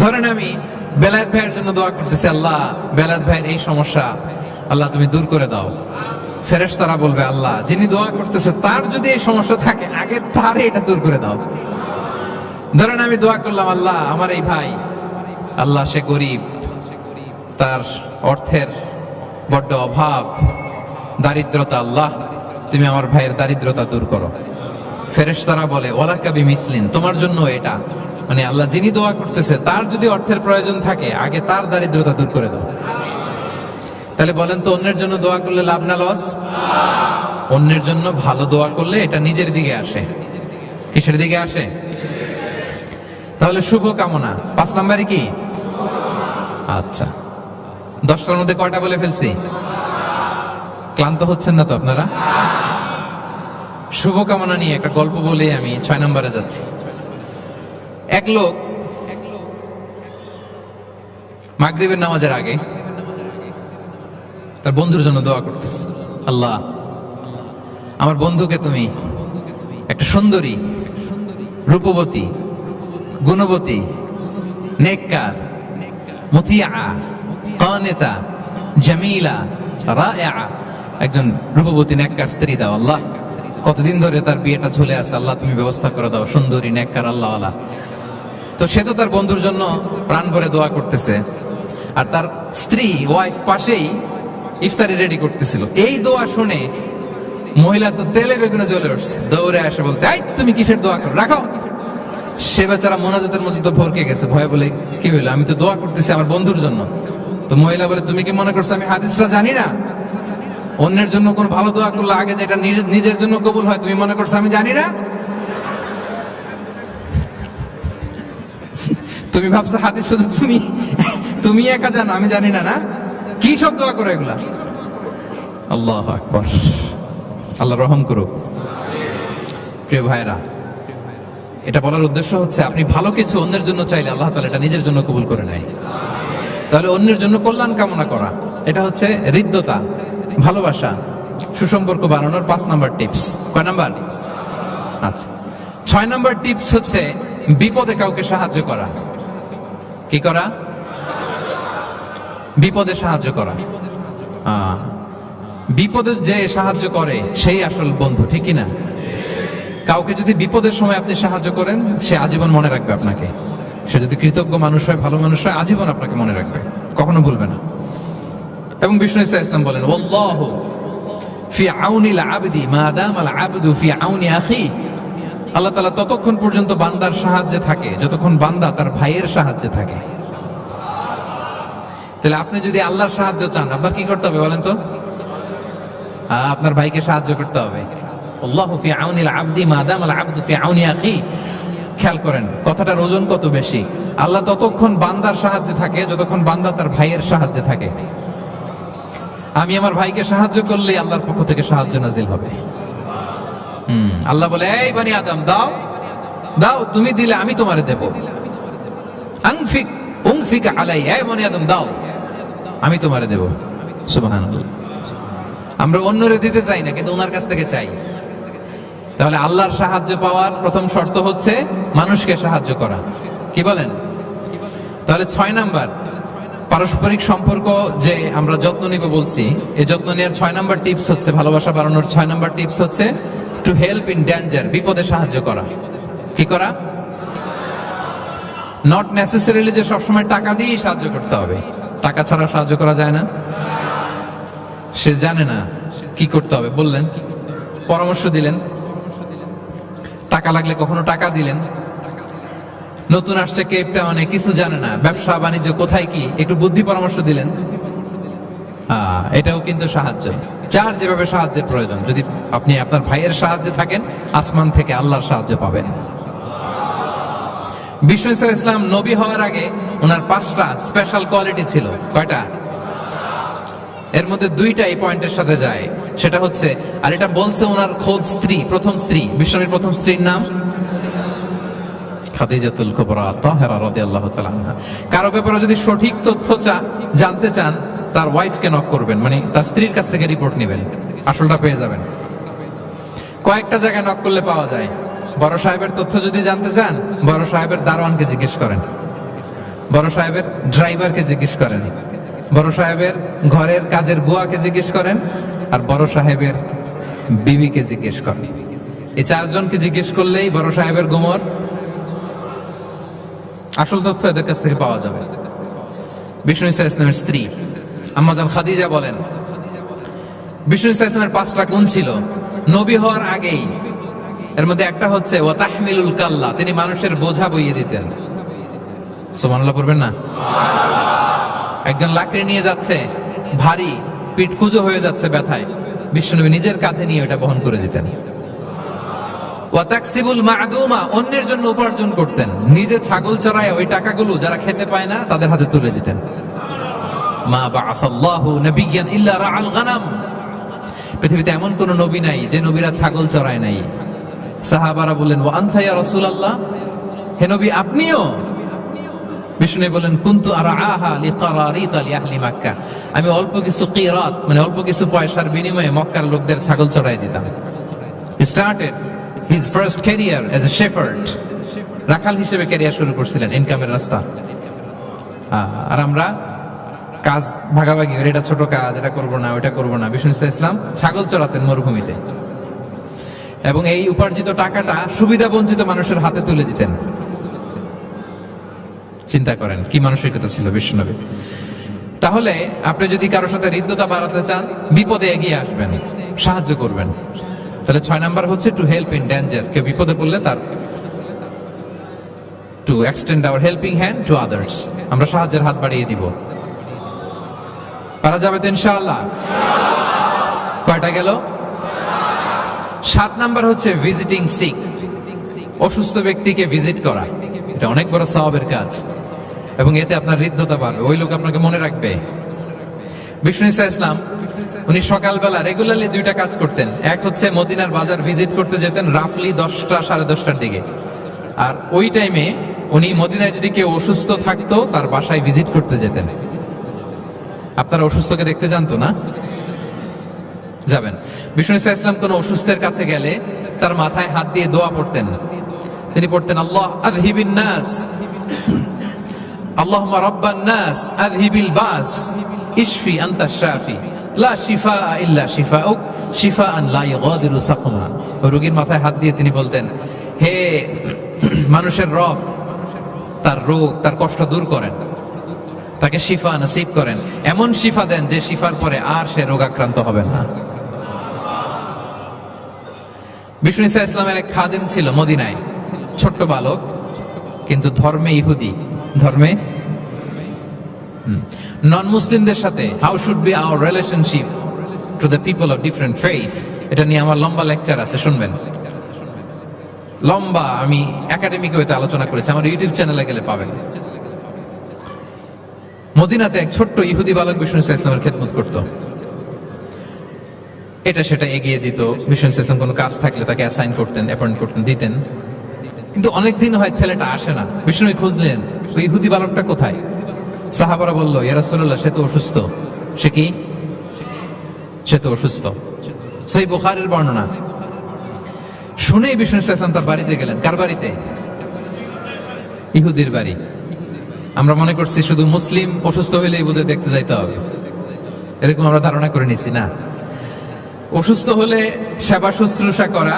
ধরেন আমি বেলায়েত ভাইয়ের জন্য দোয়া করতেছি, আল্লাহ বেলায়েত ভাইয়ের এই সমস্যা আল্লাহ তুমি দূর করে দাও, ফেরেশতারা বলবে আল্লাহ যিনি দোয়া করতেছে তার যদি এই সমস্যা থাকে আগে তারে এটা দূর করে দাও। ধরেন আমি দোয়া করলাম আল্লাহ আমার এই ভাই, আল্লাহ সে গরিব, তার অর্থের বড্ড অভাব, দারিদ্রতা, আল্লাহ তুমি আমার ভাইয়ের দারিদ্রতা দূর করো। ফেরেশতারা বলে ওয়ালাকা বিমিসলিন, তোমার জন্য এটা, মানে আল্লাহ যিনি দোয়া করতেছে তার যদি অর্থের প্রয়োজন থাকে আগে তার দারিদ্রতা দূর করে দাও। তাহলে বলেন তো অন্যের জন্য দোয়া করলে লাভ না লস? অন্যের জন্য ভালো দোয়া করলে এটা নিজের দিকে আসে। কিসের দিকে আসে? তাহলে শুভ কামনা 5 নম্বরে কি? আচ্ছা 10টার মধ্যে কয়টা বলে ফেলছি? ক্লান্ত হচ্ছেন না তো আপনারা? শুভকামনা নিয়ে একটা গল্প বলে আমি 6 নম্বরে যাচ্ছি। এক লোক মাগরিবের নামাজের আগে তার বন্ধুর জন্য দোয়া করতেছে, আল্লাহ আমার বন্ধুকে তুমি একটা সুন্দরী, রূপবতী, গুণবতী, নেককার, মুতিয়া, কানিতা, জামিলা, রাইআ একজন রূপবতী নেককার স্ত্রী দাও আল্লাহ। কতদিন ধরে তার বিয়েটা ঝুলে আছে, আল্লাহ তুমি ব্যবস্থা করে দাও, সুন্দরী নেককার আল্লাহওয়ালা। তো সে তো তার বন্ধুর জন্য প্রাণ ভরে দোয়া করতেছে, আর তার স্ত্রী ওয়াইফ পাশেই ইফতারি রেডি করতেছিল। এই দোয়া শুনে মহিলা তো তেলে বেগুনে জ্বলে উঠছে, দৌড়ে আসে বলছে এই তুমি কিসের দোয়া করো, রাখো। সে বেচারা মোনাজাতের মধ্যে তো ভরকে গেছে, ভয়ে বলে কি হইলো, আমি তো দোয়া করতেছি আমার বন্ধুর জন্য। তো মহিলা বলে তুমি কি মনে করছো আমি হাদিসটা জানি না? অন্যের জন্য কোন ভালো দোয়া করলে আগে যেটা নিজের জন্য কবুল হয় তুমি মনে করছো আমি জানি না? তুমি ভাবছো হাদিস শুধু তুমি একা জানো, আমি জানি না? না কি সব দোয়া করো এগুলা? আল্লাহু আকবার, আল্লাহ রহম করুক। প্রিয় ভাইরা, এটা বলার উদ্দেশ্য হচ্ছে আপনি ভালো কিছু অন্যের জন্য চাইলে আল্লাহ তাআলা এটা নিজের জন্য কবুল করে নেয়। তাহলে অন্যের জন্য কল্যাণ কামনা করা এটা হচ্ছে হৃদ্যতা, ভালোবাসা, সুসম্পর্ক বানানোর 5 নাম্বার টিপস। কয় নাম্বার? আচ্ছা 6 নাম্বার টিপস হচ্ছে বিপদে কাউকে সাহায্য করা। কি করা? বিপদে সাহায্য করা। বিপদে যে সাহায্য করে সেই আসল বন্ধু, ঠিক কি না? কাউকে যদি বিপদের সময় আপনি সাহায্য করেন সে আজীবন মনে রাখবে আপনাকে। সে যদি কৃতজ্ঞ মানুষ হয়, ভালো মানুষ হয়, আজীবন আপনাকে মনে রাখবে, কখনো ভুলবে না। এবং বিষ্ণু ইসলাম বলেন ওয়াল্লাহু ফি আউনিল আবদি মা দামাল আবদু ফি আউনি আখি। আল্লাহ তাআলা ততক্ষণ পর্যন্ত বান্দার সাহায্যে থাকে যতক্ষণ বান্দা তার ভাইয়ের সাহায্যে থাকে। তাহলে আপনি যদি আল্লাহর সাহায্য চান আপনার কি করতে হবে বলেন তো? আপনার ভাইকে সাহায্য করতে হবে। আল্লাহু ফি আউনিল আবদি মা দামাল আবদু ফি আউনি আখি। খেয়াল করেন কথাটার ওজন কত বেশি। আল্লাহ ততক্ষণ বান্দার সাহায্যে থাকে যতক্ষণ বান্দা তার ভাইয়ের সাহায্যে থাকে। আমি আমার ভাইকে সাহায্য করলে আল্লাহর পক্ষ থেকে সাহায্য নাজিল হবে। আল্লাহ বলে, এই বনি আদম দাও দাও, তুমি দিলে আমি তোমারে দেব। আনফিক উনফিক আলাই, এই বনি আদম দাও আমি তোমারে দেব। সুবহানাল্লাহ। আমরা অন্যরে দিতে চাই না, কিন্তু ওনার কাছ থেকে চাই। তাহলে আল্লাহর সাহায্য পাওয়ার প্রথম শর্ত হচ্ছে মানুষকে সাহায্য করা। কি বলেন? তাহলে 6 নাম্বার, পারস্পরিক সম্পর্ক যে আমরা যত্ন নিব বলছি, এই যত্ন নেওয়ার 6 নাম্বার টিপস হচ্ছে, ভালোবাসা বাড়ানোর 6 নাম্বার টিপস হচ্ছে টু হেল্প ইন ডেঞ্জার, বিপদে সাহায্য করা। কি করা? নট নেসেসারিলি যে সবসময় টাকা দিয়ে সাহায্য করতে হবে, টাকা ছাড়া সাহায্য করা যায় না। সে জানে না কি করতে হবে, বললেন, পরামর্শ দিলেন, টাকা লাগলে কখনো টাকা দিলেন। নতুন আসছে কেপটা, অনেক কিছু জানে না, ব্যবসা বাণিজ্য কোথায় কি, একটু বুদ্ধি পরামর্শ দিলেন, এটাও কিন্তু সাহায্য। যার যেভাবে সাহায্যের প্রয়োজন, যদি আপনি আপনার ভাইয়ের সাহায্যে থাকেন, আসমান থেকে আল্লাহর সাহায্য পাবেন। বিষ্ণু ইসলাম নবী হওয়ার আগে ওনার 5টা স্পেশাল কোয়ালিটি ছিল। কয়টা? এর মধ্যে 2টা এই পয়েন্টের সাথে যায়। সেটা হচ্ছে, আর এটা বলছে ওনার খোদ স্ত্রী, প্রথম স্ত্রী, বিষ্ণুর প্রথম স্ত্রীর নাম খাদিজাতুল কুবরা তাহেরা রাদিয়াল্লাহু তাআলা আনহা। কারো ব্যাপারে যদি সঠিক তথ্য জানতে চান, তার ওয়াইফকে নক করবেন, মানে তার স্ত্রীর কাছ থেকে রিপোর্ট নেবেন, আসলটা পেয়ে যাবেন। কয়েকটা জায়গায় নক করলে পাওয়া যায়। বড় সাহেবের তথ্য যদি জানতে চান, বড় সাহেবের দারোয়ানকে জিজ্ঞেস করেন, বড় সাহেবের ড্রাইভারকে জিজ্ঞেস করেন, বড় সাহেবের ঘরের কাজের বুয়াকে জিজ্ঞেস করেন, আর বড় সাহেবের বিবিকে জিজ্ঞেস করেন। এই 4 জনকে জিজ্ঞেস করলেই বড় সাহেবের গোমর আসল তথ্য এদের কাছ থেকে পাওয়া যাবে। বিষ্ণু ইসলামের স্ত্রী আম্মা জান খাদিজা বলেন, বিষ্ণু ইসলামের 5টা গুণ ছিল নবী হওয়ার আগেই। এর মধ্যে একটা হচ্ছে ওয়া তাহমিলুল কাল্লা, তিনি মানুষের বোঝা বইয়ে দিতেন। সুবহানাল্লাহ পড়বেন না? একজন লাকড়ি নিয়ে যাচ্ছে, ভারী, পিঠ কুঁজো হয়ে যাচ্ছে ব্যথায়, বিশ্বনবী নিজের কাঁধে নিয়ে ওটা বহন করে দিতেন। ওয়া তাকসিবুল মা'দুমা, অন্যের জন্য উপার্জন করতেন, নিজে ছাগল চড়ায় ওই টাকাগুলো যারা খেতে পায় না তাদের হাতে তুলে দিতেন। মা বা'আসাল্লাহু নাবিয়্যান ইল্লা রা'আল গানাম, পৃথিবীতে এমন কোন নবী নাই যে নবীরা ছাগল চড়ায় নাই। সাহাবারা বললেন, ওয়া আনতা ইয়া রাসূলুল্লাহ, হে নবী আপনিও? বিষ্ণু বলেন, কুনতু আরআহা লিকারারিত লিআহলি মক্কা, আমি অল্প কিছু কিরাত, মানে অল্প কিছু পয়সার বিনিময়ে মক্কার লোকদের ছাগল চড়াই দিতাম। He started his first career as a shepherd, রাখাল হিসেবে ক্যারিয়ার শুরু করছিলেন, ইনকামের রাস্তা। আর আমরা কাজ ভাগাভাগি, এটা ছোট কাজ, এটা করব না, ওটা করব না। বিষ্ণু ইসলাম ছাগল চড়াতেন মরুভূমিতে, এবং এই উপার্জিত টাকাটা সুবিধা বঞ্চিত মানুষের হাতে তুলে দিতেন। চিন্তা করেন কি মানসিকতা ছিল বিষ্ণুনবী। তাহলে আপনি যদি কারোর সাথে হৃদ্যতা বাড়াতে চান, বিপদে এগিয়ে আসবেন, সাহায্য করবেন। তাহলে 6 নাম্বার হচ্ছে টু হেল্প ইন ডেঞ্জার, কেউ বিপদে পড়লে তার to extend hour helping hand to others, আমরা সাহায্যের হাত বাড়িয়ে দিব। পারা যাবে তো ইনশাআল্লাহ? কয়টা গেল? 7 নাম্বার হচ্ছে ভিজিটিং সিক, অসুস্থ ব্যক্তিকে ভিজিট করা। এটা অনেক বড় সওয়াবের কাজ, এবং এতে আপনার হৃদ্যতা বাড়বে, ওই লোক আপনাকে মনে রাখবে। বিষ্ণু ইসলাম উনি সকালবেলা রেগুলারলি 2টা কাজ করতেন। এক হচ্ছে মদিনার বাজার ভিজিট করতে যেতেন রাফলি 10টা সাড়ে 10টার দিকে, আর ওই টাইমে উনি মদিনায় যদি কেউ অসুস্থ থাকতো তার বাসায় ভিজিট করতে যেতেন। আপনারা অসুস্থকে দেখতে জানতো না? যাবেন। বিষ্ণু ইসলাম কোন অসুস্থের কাছে গেলে তার মাথায় হাত দিয়ে দোয়া পড়তেন। তিনি পড়তেন, আল্লাহ আযহিবিন নাস, আল্লাহুম্মা রাব্বান নাস আযহিবিল বাস, ইশফি আনতা শাফি, লা শিফা ইল্লা শিফাউক, শিফাআন লা ইগাদিরু সাকমা। রোগীর মাথায় হাত দিয়ে তিনি বলতেন, হে মানুষের রব, তার রোগ, তার কষ্ট দূর করেন, তাকে শিফা নসিব করেন, এমন শিফা দেন যে শিফার পরে আর সে রোগাক্রান্ত হবে না। বিষ্ণু ইসলামের এক খাদেম ছিল মদিনায়, ছোট্ট বালক, কিন্তু ধর্মে ইহুদি, ধর্মে নন মুসলিমদের সাথে how should be our relationship to the people of different faith, এটা নিয়ে আমার লম্বা লেকচার আছে, শুনবেন। লম্বা, আমি একাডেমিক ওয়েতে আলোচনা করেছি, আমার ইউটিউব চ্যানেলে গেলে পাবেন। মদিনাতে এক ছোট্ট ইহুদি বালক বিষ্ণু ইসলামের খেদমত করত। এটা সেটা এগিয়ে দিত। বিষ্ণু ইসলাম কোনো কাজ থাকলে তাকে অ্যাসাইন করতেন, অ্যাপয়েন্ট করতেন, দিতেন। কিন্তু অনেকদিন হয় ছেলেটা আসে না। বিষ্ণু খুঁজলেন ওই ইহুদি বালকটা কোথায়। সাহাবারা বলল, ইয়া রাসূলুল্লাহ, সে তো অসুস্থ। সে কি? সে তো অসুস্থ। সেই বুখারীর বর্ণনা শুনেই বিষ্ণু ইসলাম তার বাড়িতে গেলেন। কার বাড়িতে? ইহুদির বাড়ি। আমরা মনে করছি শুধু মুসলিম অসুস্থ হইলেই বোধহয় দেখতে যাইতে হবে, এরকম আমরা ধারণা করে নিছি। না, অসুস্থ হলে সেবা শুশ্রূষা করা,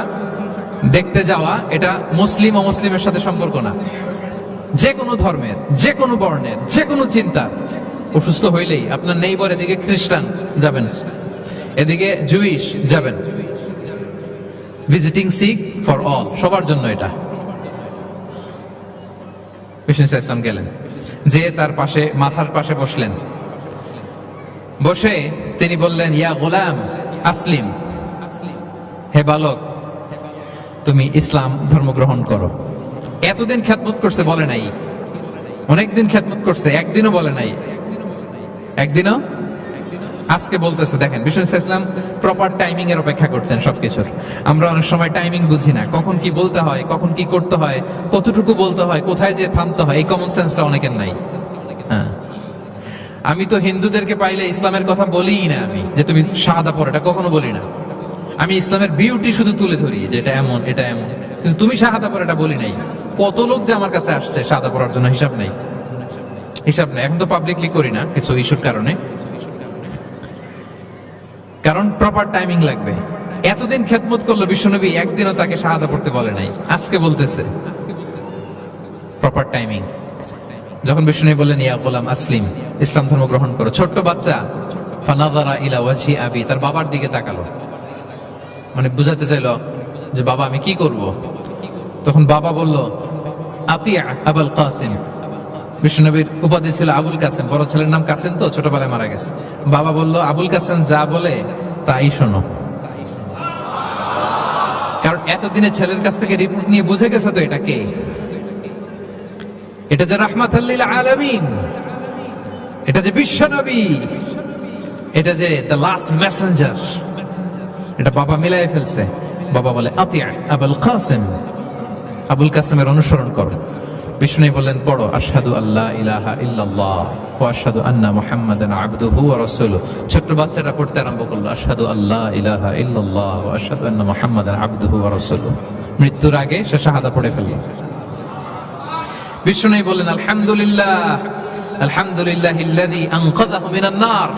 দেখতে যাওয়া, এটা মুসলিম অমুসলিমের সাথে সম্পর্ক না। যে কোনো ধর্মের, যে কোনো বর্ণের, যে কোনো চিন্তা, অসুস্থ হইলেই আপনার নেইবার এদিকে খ্রিস্টান যাবেন, এদিকে জুইশ যাবেন। ভিজিটিং সিক ফর অল, সবার জন্য এটা। বিষ্ণু ইসলাম গেলেন, যে তার পাশে, মাথার পাশে বসলেন। বসে তিনি বললেন, ইয়া গোলাম আসলিম, হে বালক, তুমি ইসলাম ধর্ম গ্রহণ করো। এতদিন খেদমত করছে, বলে নাই। অনেকদিন খেদমত করছে, একদিনও বলে নাই। একদিনও, আজকে বলতেছে। দেখেন, বিষ্ণু ইসলাম প্রপার টাইমিং এর অপেক্ষা করতেন সবকিছুর। আমরা অনেক সময় টাইমিং বুঝি না, কখন কি বলতে হয়, কখন কি করতে হয়, কতটুকু বলতে হয়, কোথায় যে থামতে হয়, এই কমন সেন্সটা অনেকের নাই। হ্যাঁ, আমি তো হিন্দুদেরকে পাইলে ইসলামের কথা বলিই না, আমি যে তুমি শাহাদা পড়ো, এটা কখনো বলি না। আমি ইসলামের বিউটি শুধু তুলে ধরি, যে এটা এমন, এটা এমন, কিন্তু তুমি শাহাদা পড়ো এটা বলি নাই। কত লোক যে আমার কাছে আসছে শাহাদা পড়ার জন্য, হিসাব নেই, হিসাব নেই। এখন তো পাবলিকলি করি না কিছু ইস্যুর কারণে, কারণ প্রপার টাইমিং লাগবে। এতদিন খেদমত করলো বিশ্বনবী, একদিনও তাকে শাহাদা পড়তে বলে নাই, আজকে বলতেছে। Proper timing. যখন বিষ্ণু বললেন, ইয়া গোলাম আসলিম, ইসলাম ধর্ম গ্রহণ করো, ছোট্ট বাচ্চা ফানাযারা ইলা ওয়াজহি আবি, তার বাবার দিকে তাকালো, মানে বুঝাতে চাইলো যে বাবা আমি কি করব। তখন বাবা বলল, আতিয়া আবুল কাসিম। বিষ্ণুনবীর উপাধি ছিল আবুল কাসেম, বড় ছেলের নাম কাসেম, তো ছোটবেলায় মারা গেছে। বাবা বলল, আবুল কাসেম যা বলে তাই শোনো। কারণ এতদিনে ছেলের কাছ থেকে রিপোর্ট নিয়ে বুঝে গেছে তো এটা কে। এটা যে রাহমাতাল লিল আলামিন, এটা যে বিশ্ব নবী, এটা যে দ্য লাস্ট মেসেঞ্জার, এটা বাবা মিলাই ফেলছে। বাবা বলে, আতিয়া আবুল কাসেম, আবুল কাসেমের অনুসরণ করো। বিষ্ণু বললেন, পড়ো আশহাদু আল্লা ইলাহা ইল্লাল্লাহ ওয়া আশহাদু আন্না মুহাম্মাদান আবদুহু ওয়া রাসূলুহু। ছোট্ট বাচ্চারা পড়তে আরম্ভ করলো, আশহাদু আল্লা ইলাহা ইল্লাল্লাহ ওয়া আশহাদু আন্না মুহাম্মাদান আবদুহু ওয়া রাসূলুহু। মৃত্যুর আগে সে শাহাদা পড়ে ফেলল। বিষ্ণু বললেন, আলহামদুলিল্লাহ, আলহামদুলিল্লাহিল্লাযী আনকাযাহু মিনান নার।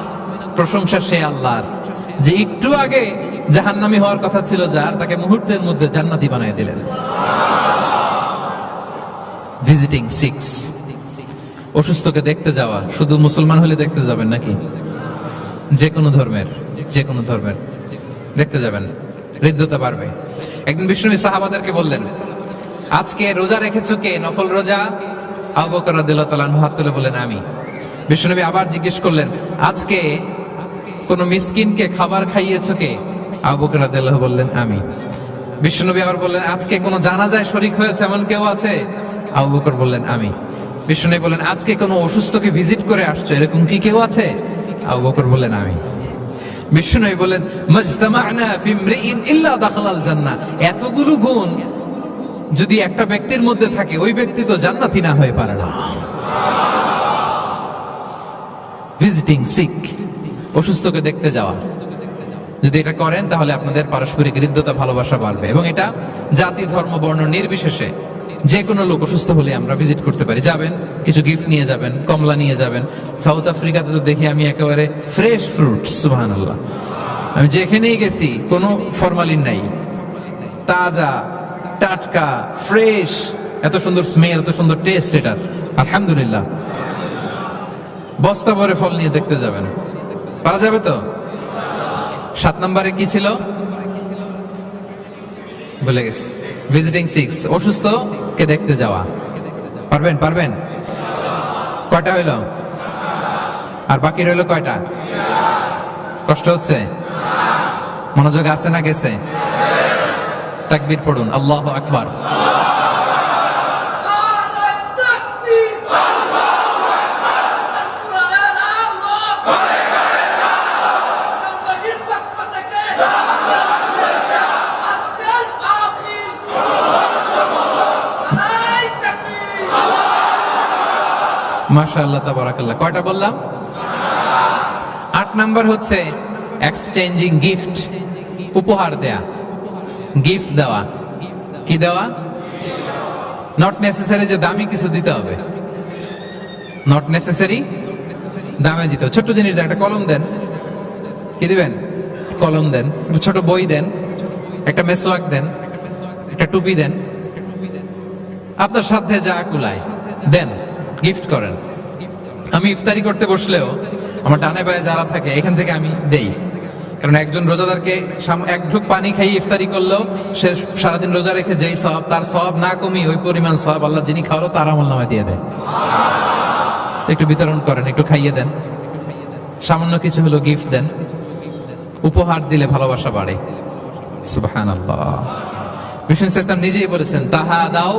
প্রশংসা সে আল্লাহর, যে একটু আগে জাহান্নামী হওয়ার কথা ছিল যার, তাকে মুহূর্তের মধ্যে জান্নাতি বানিয়ে দিলেন। ভিজিটিং সিক্স, অসুস্থকে দেখতে যাওয়া। শুধু মুসলমান হলে দেখতে যাবেন নাকি? যে কোনো ধর্মের, যে কোনো ধর্মের দেখতে যাবেন, হৃদ্যতা বাড়বে। একদিন বিষ্ণু সাহাবাদেরকে বললেন, আজকে রোজা রেখেছো কে? নফল রোজা? আবু বকর রাদিয়াল্লাহু তাআলা আনহু হাত তুলে বললেন, আমি। বিষ্ণু আবার জিজ্ঞেস করলেন, আজকে কোন মিসকিনকে খাবার খাইয়েছো কে? আবু বকর রাদিয়াল্লাহু বললেন, আমি। বিষ্ণু আবার বললেন, আজকে কোন জানাজায় শরীক হয়েছে এমন কেউ আছে? আবু বকর বললেন, আমি। বিষ্ণু বললেন, আজকে কোন অসুস্থকে ভিজিট করে আসছো, এরকম কি কেউ আছে? আবু বকর বললেন, আমি। বিষ্ণু বললেন, মাজতামা'না ফি ইমরিইন ইল্লা দাখালাল জান্নাহ। এতগুলো গুণ যদি একটা ব্যক্তির মধ্যে থাকে, ওই ব্যক্তি তো জান্নাতি না হয়ে পারে না। ভিজিটিং সিক, অসুস্থকে দেখতে যাওয়া, যদি এটা করেন তাহলে আপনাদের পারস্পরিক হৃদ্যতা, ভালোবাসা বাড়বে। এবং এটা জাতি, ধর্ম, বর্ণ নির্বিশেষে যে কোনো লোক অসুস্থ হলে আমরা ভিজিট করতে পারি। যাবেন, কিছু গিফট নিয়ে যাবেন, কমলা নিয়ে যাবেন। সাউথ আফ্রিকাতে তো দেখি আমি একেবারে ফ্রেশ ফ্রুট, সুবহানাল্লাহ। আমি যেখানেই গেছি কোনো ফরমালিন নাই, তাজা, টাটকা, ফ্রেশ, এত সুন্দর স্মেল, এত সুন্দর টেস্ট এটার, আলহামদুলিল্লাহ। বস্তা ভরে ফল নিয়ে দেখতে যাবেন, পারা যাবে তো? 7 নম্বরে কি ছিল বলে গেছি, ভিজিটিং সিক্স, অসুস্থ কে দেখতে যাওয়া। পারবেন? পারবেন? কয়টা হইল? আর বাকি রইল কয়টা? কষ্ট হচ্ছে? মনোযোগ আছে না গেছে? তাকবীর পড়ুন, আল্লাহু আকবার। আল্লাহু আকবার। মাশাআল্লাহ তাবারাকাল্লাহ। কয়টা বললাম? 8 নাম্বার হচ্ছে এক্সচেঞ্জিং গিফট, উপহার দেয়া, গিফট দেওয়া। কি দেওয়া? নট নেসেসারি যে দামি কিছু দিতে হবে, নট নেসেসারি দামে দিতে হবে। ছোট জিনিস দেন, একটা কলম দেন, কি দিবেন? কলম দেন, একটা ছোট বই দেন, একটা মেসওয়াক দেন, একটা টুপি দেন, আপনার সাধ্যে যা কুলায় দেন, গিফট করেন। আমি ইফতারি করতে বসলেও আমার ডানে বায়ে যারা থাকে এখান থেকে আমি দেই, কারণ একজন রোজাদারকে এক ঢুক পানি খাইয়ে ইফতারি করলেও সে সারাদিন রোজা রেখে যেই সওয়াব, তার সওয়াব না কমিয়ে ওই পরিমাণ সওয়াব আল্লাহ যিনি খাওয়ালো তার আমলনামায় দিয়ে দেয়। একটু বিতরণ করেন, একটু খাইয়ে দেন, সামান্য কিছু হলো গিফট দেন। উপহার দিলে ভালোবাসা বাড়ে। সুবহানাল্লাহ। বিষ্ণু ইসলাম নিজেই বলেছেন, তাহাদাউ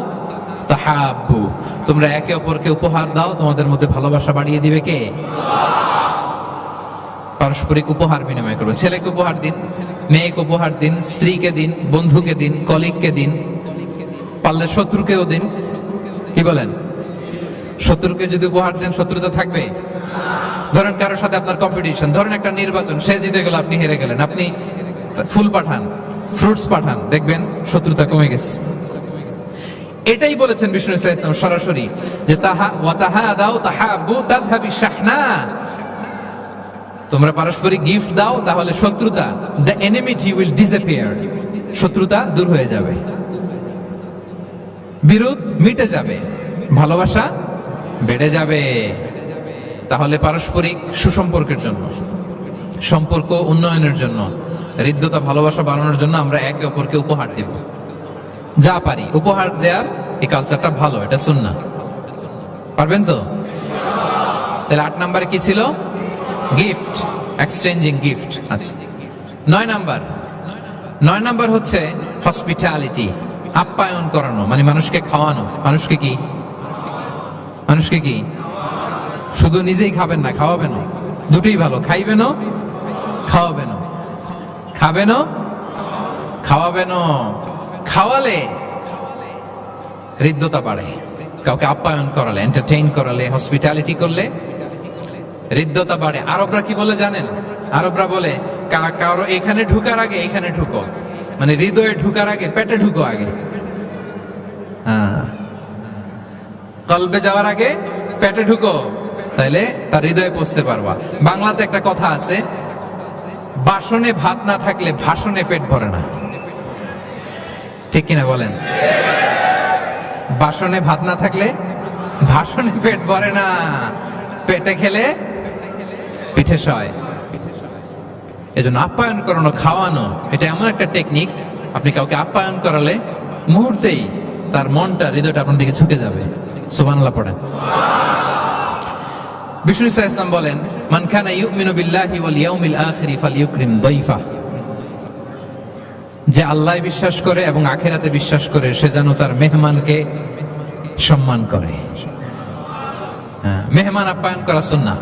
তাহাব্বু, তোমরা একে অপরকে উপহার দাও, তোমাদের মধ্যে ভালোবাসা বাড়িয়ে দিবে কে? পারস্পরিক উপহার বিনিময় করবে। ছেলেকে উপহার দিন, মেয়েকে উপহার দিন, স্ত্রীকে দিন, বন্ধুকে দিন, কলিগকে দিন, পারলে শত্রুকেও দিন। কি বলেন? শত্রুকে যদি উপহার দেন শত্রুতা থাকবে? ধরেন কারোর সাথে আপনার কম্পিটিশন, ধরেন একটা নির্বাচন, সে জিতে গেল, আপনি হেরে গেলেন, আপনি ফুল পাঠান, ফ্রুটস পাঠান, দেখবেন শত্রুতা কমে গেছে। এটাই বলেছেন বিষ্ণু ইসলাম সরাসরি, যে তাহাদাউ তাহাব্বু তাযহাবি শাহনা, তোমরা পারস্পরিক গিফট দাও, তাহলে শত্রুতা, দ্য এনিমিটি উইল ডিসঅ্যাপিয়ার, শত্রুতা দূর হয়ে যাবে, বিরোধ মিটে যাবে, ভালোবাসা বেড়ে যাবে। তাহলে পারস্পরিক সুসম্পর্কের জন্য, সম্পর্ক উন্নয়নের জন্য, হৃদ্যতা ভালোবাসা বাড়ানোর জন্য আমরা একে অপরকে উপহার দিব, যা পারি উপহার দেওয়ার এই কালচারটা ভালো, এটা সুন্নাহ। পারবেন তো? তাহলে 8 নম্বরে কি ছিল? Gift, exchanging gift. আচ্ছা, 9 নাম্বার হচ্ছে হসপিটালিটি, আপ্যায়ন করানো, মানে মানুষকে খাওয়ানো। মানুষকে কি শুধু নিজেই খাবেন না, খাওয়াবেনও, দুটোই ভালো। খাইবেনও, খাওয়াবেনও, খাবেনও, খাওয়াবেনও। খাওয়ালে হৃদ্যতা বাড়ে, কাউকে আপ্যায়ন করালে, এন্টারটেইন করালে, হসপিটালিটি করলে হৃদ্যতা বাড়ে। আরবরা কি বলে জানেন? আরবরা বলে কারো এখানে ঢুকার আগে এখানে ঢুকো, মানে হৃদয়ে ঢুকার আগে পেটে ঢুকো আগে, কলবে যাওয়ার আগে পেটে ঢুকো, তাইলে তার হৃদয়ে পৌঁছতে পারবা। বাংলাতে একটা কথা আছে, বাসনে ভাত না থাকলে ভাষণে পেট ভরে না। ঠিক কিনা বলেন? বাসনে ভাত না থাকলে ভাষণে পেট ভরে না, পেটে খেলে পিঠে সয়। এজন্য আপ্যায়ন করানো, খাওয়ানো, এটা এমন একটা টেকনিক, আপনি কাউকে আপ্যায়ন করালে মুহূর্তেই তার মনটা, হৃদয়টা আপনার দিকে ঝুঁকে যাবে। সুবহানাল্লাহ পড়েন। বিষ্ণু ইসলাম বলেন, মান কানা ইউমিনু বিল্লাহি ওয়াল ইয়াউমিল আখিরি ফালইউকরিম দাইফা, যে আল্লাহ বিশ্বাস করে এবং আখিরাতে বিশ্বাস করে সে যেন তার মেহমানকে সম্মান করে। মেহমান আপ্যায়ন করা সুন্নাহ,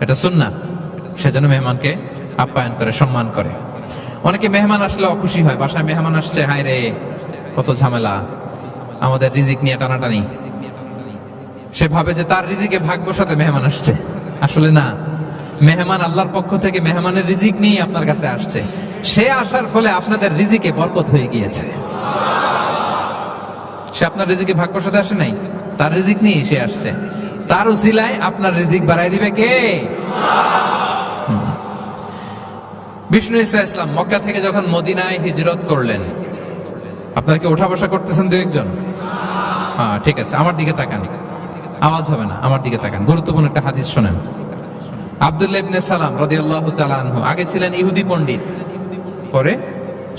এটা সুন্নাহ, সে যেন মেহমানকে আপ্যায়ন করে, সম্মান করে। অনেকে মেহমান আসলে অখুশি হয়, বাসায় মেহমান আসছে, হায় রে কত ঝামেলা, আমাদের রিজিক নিয়ে টানাটানি। সে ভাবে যে তার রিজিকে ভাগ্যর সাথে মেহমান আসছে, আসলে না। মেহমান আল্লাহর পক্ষ থেকে মেহমানের রিজিক নিয়ে আপনার কাছে আসছে, সে আসার ফলে আপনাদের রিজিকে বরকত হয়ে গিয়েছে। সে আপনার রিজিকে ভাগ্যর সাথে আসে নাই, তার রিজিক নিয়ে সে আসছে, তার উসিলায় আপনার রিজিক বাড়াই দিবে কে? বিষ্ণু ইসলাম মক্কা থেকে যখন মদিনায় হিজরত করলেন, আপনারা কি ওঠা বসা করতেছেন দু একজন? হ্যাঁ, ঠিক আছে, আমার দিকে তাকান, আওয়াজ হবে না, আমার দিকে তাকান। গুরুত্বপূর্ণ একটা হাদিস শোনেন। আব্দুল্লাহ ইবনে সালাম রাদিয়াল্লাহু তাআলা আনহু আগে ছিলেন ইহুদি পণ্ডিত, পরে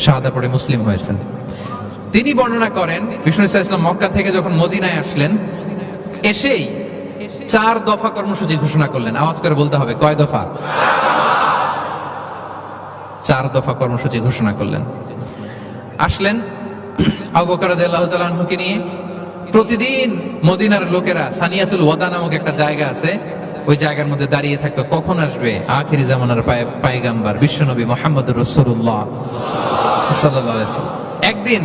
শাহাদা পড়ে মুসলিম হয়েছেন। তিনি বর্ণনা করেন, বিষ্ণু ইসলাম মক্কা থেকে যখন মদিনায় আসলেন, এসেই 4 দফা কর্মসূচি ঘোষণা করলেন। আওয়াজ করে বলতে হবে, কয় দফা? 4 দফা কর্মসূচি ঘোষণা করলেন। আসলেন আবু বকর রাদিয়াল্লাহু তাআলা আনহুকে নিয়ে। প্রতিদিন মদিনার লোকেরা সানিয়াতুল ওয়াদা নামক একটা জায়গা আছে, ওই জায়গার মধ্যে দাঁড়িয়ে থাকতো, কখন আসবে আখিরি জামানার পয়গম্বর বিশ্বনবী মুহাম্মদুর রাসূলুল্লাহ সাল্লাল্লাহু আলাইহি ওয়াসাল্লাম। একদিন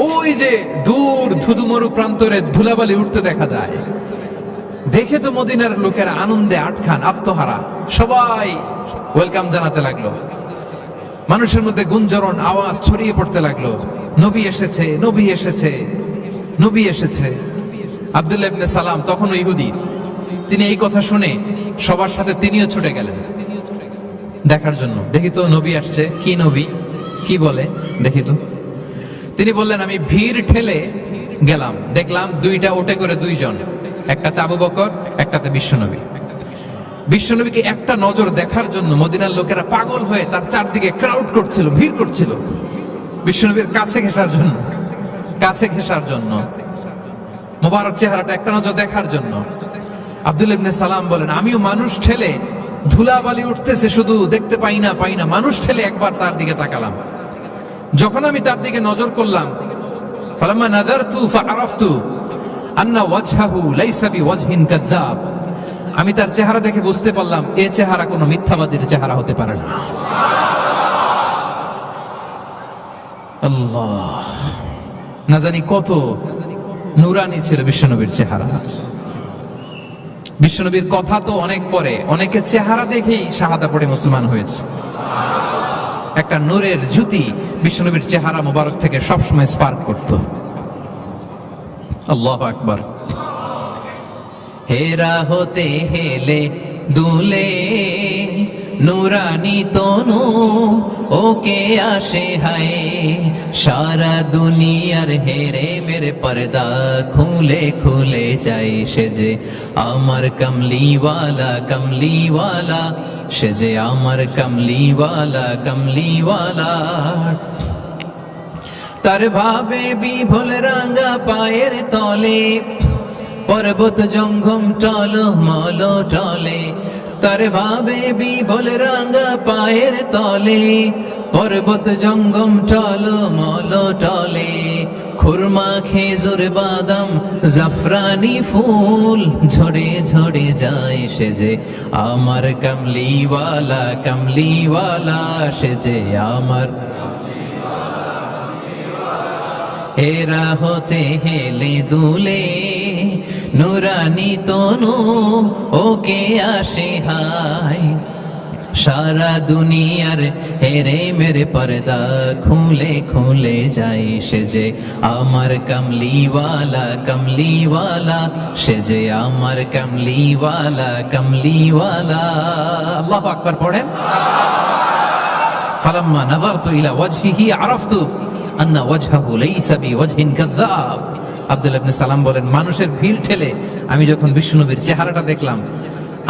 ওই যে দূর ধুধুমরু প্রান্তরে ধুলাবালি উঠতে দেখা যায়, দেখে তো মদিনার লোকেরা আনন্দে আটখান, আত্মহারা, সবাই ওয়েলকাম জানাতে লাগলো। মানুষের মধ্যে গুঞ্জরণ আওয়াজ ছড়িয়ে পড়তে লাগলো, নবী এসেছে, নবী এসেছে, নবী এসেছে। আব্দুল্লাহ ইবনে সালাম তখনও ইহুদি, তিনি এই কথা শুনে সবার সাথে তিনিও ছুটে গেলেন দেখার জন্য, দেখি তো নবী আসছে, কি নবী, কি বলে দেখি তো। তিনি বললেন, আমি ভিড় ঠেলে গেলাম, দেখলাম দুইটা ওটে করে দুইজন, একটাতে আবু বকর, একটাতে বিশ্বনবী। বিশ্বনবীকে একটা নজর দেখার জন্য মদিনার লোকেরা পাগল হয়ে তার চারদিকে ক্রাউড করছিল, ভিড় করছিল বিশ্বনবীর কাছে ঘেঁষার জন্য, কাছে ঘেঁষার জন্য, মোবারক চেহারাটা একটা নজর দেখার জন্য। আব্দুল্লাহ ইবনে সালাম বলেন, আমিও মানুষ ঠেলে, ধুলাবালি উঠতেছে শুধু, দেখতে পাই না, মানুষ ঠেলে একবার তার দিকে তাকালাম। যখন আমি তার দিকে নজর করলাম, ফালাম্মা নাযারতু ফাআরাফতু আন্না ওয়াজহাহু লাইসা বিওয়াজহিন কাযাব, আমি তার চেহারা দেখে বুঝতে পারলাম এই চেহারা কোনো মিথ্যাবাদীর চেহারা হতে পারে না। আল্লাহ, না জানি কত নূরানি ছিল বিশ্বনবীর চেহারা। বিশ্বনবীর কথা তো অনেক পরে, অনেকে চেহারা দেখেই শাহাদা পড়ে মুসলমান হয়েছে। একটা নূরের জ্যোতি বিশ্বনবীর চেহারা মোবারক থেকে সবসময় স্পার্ক করত। আল্লাহু আকবার। হেরা হতে হেলে দুলে নুরানি তনু ওকে আসে হায়, সারা দুনিয়ার হেরে মেরে পর্দা খুলে খুলে যায়, সে যে আমার কমলিওয়ালা, কমলিওয়ালা, সে যে আমার কমলিওয়ালা, কমলিওয়ালা। তার ভাবে বিভোল রাঙা পায়ের তলে, পর্বত জঙ্গম টল মল টলে, তার ভাবে বিভোল রাঙা পায়ের তলে, পর্বত জঙ্গম টল মল টলে। খুরমা খেজুর বাদাম জাফরানি ফুল ঝরে ঝরে যায়, সে যে আমার কমলিওয়ালা, কমলিওয়ালা, সে যে আমার। হেরা হতে হেলে দুলে নুরানি তনু ওকে আসে হায়, সারা দুনিয়ার হেরে মেরে পর্দা খুলে খুলে যায়, সে যে আমার কমলিওয়ালা, কমলিওয়ালা, সে যে আমার কমলিওয়ালা, কমলিওয়ালা। আল্লাহু আকবার পড়েন। ফালাম্মা নাযারতু ইলা ওয়াজহিহি আরাফতু আন্না ওয়াজহাহু লাইসা বিওয়াজহিন কাযাব। আব্দুল্লাহ ইবনে সালাম বলেন, মানুষের ভিড় ঠেলে আমি যখন বিশ্বনবীর চেহারাটা দেখলাম,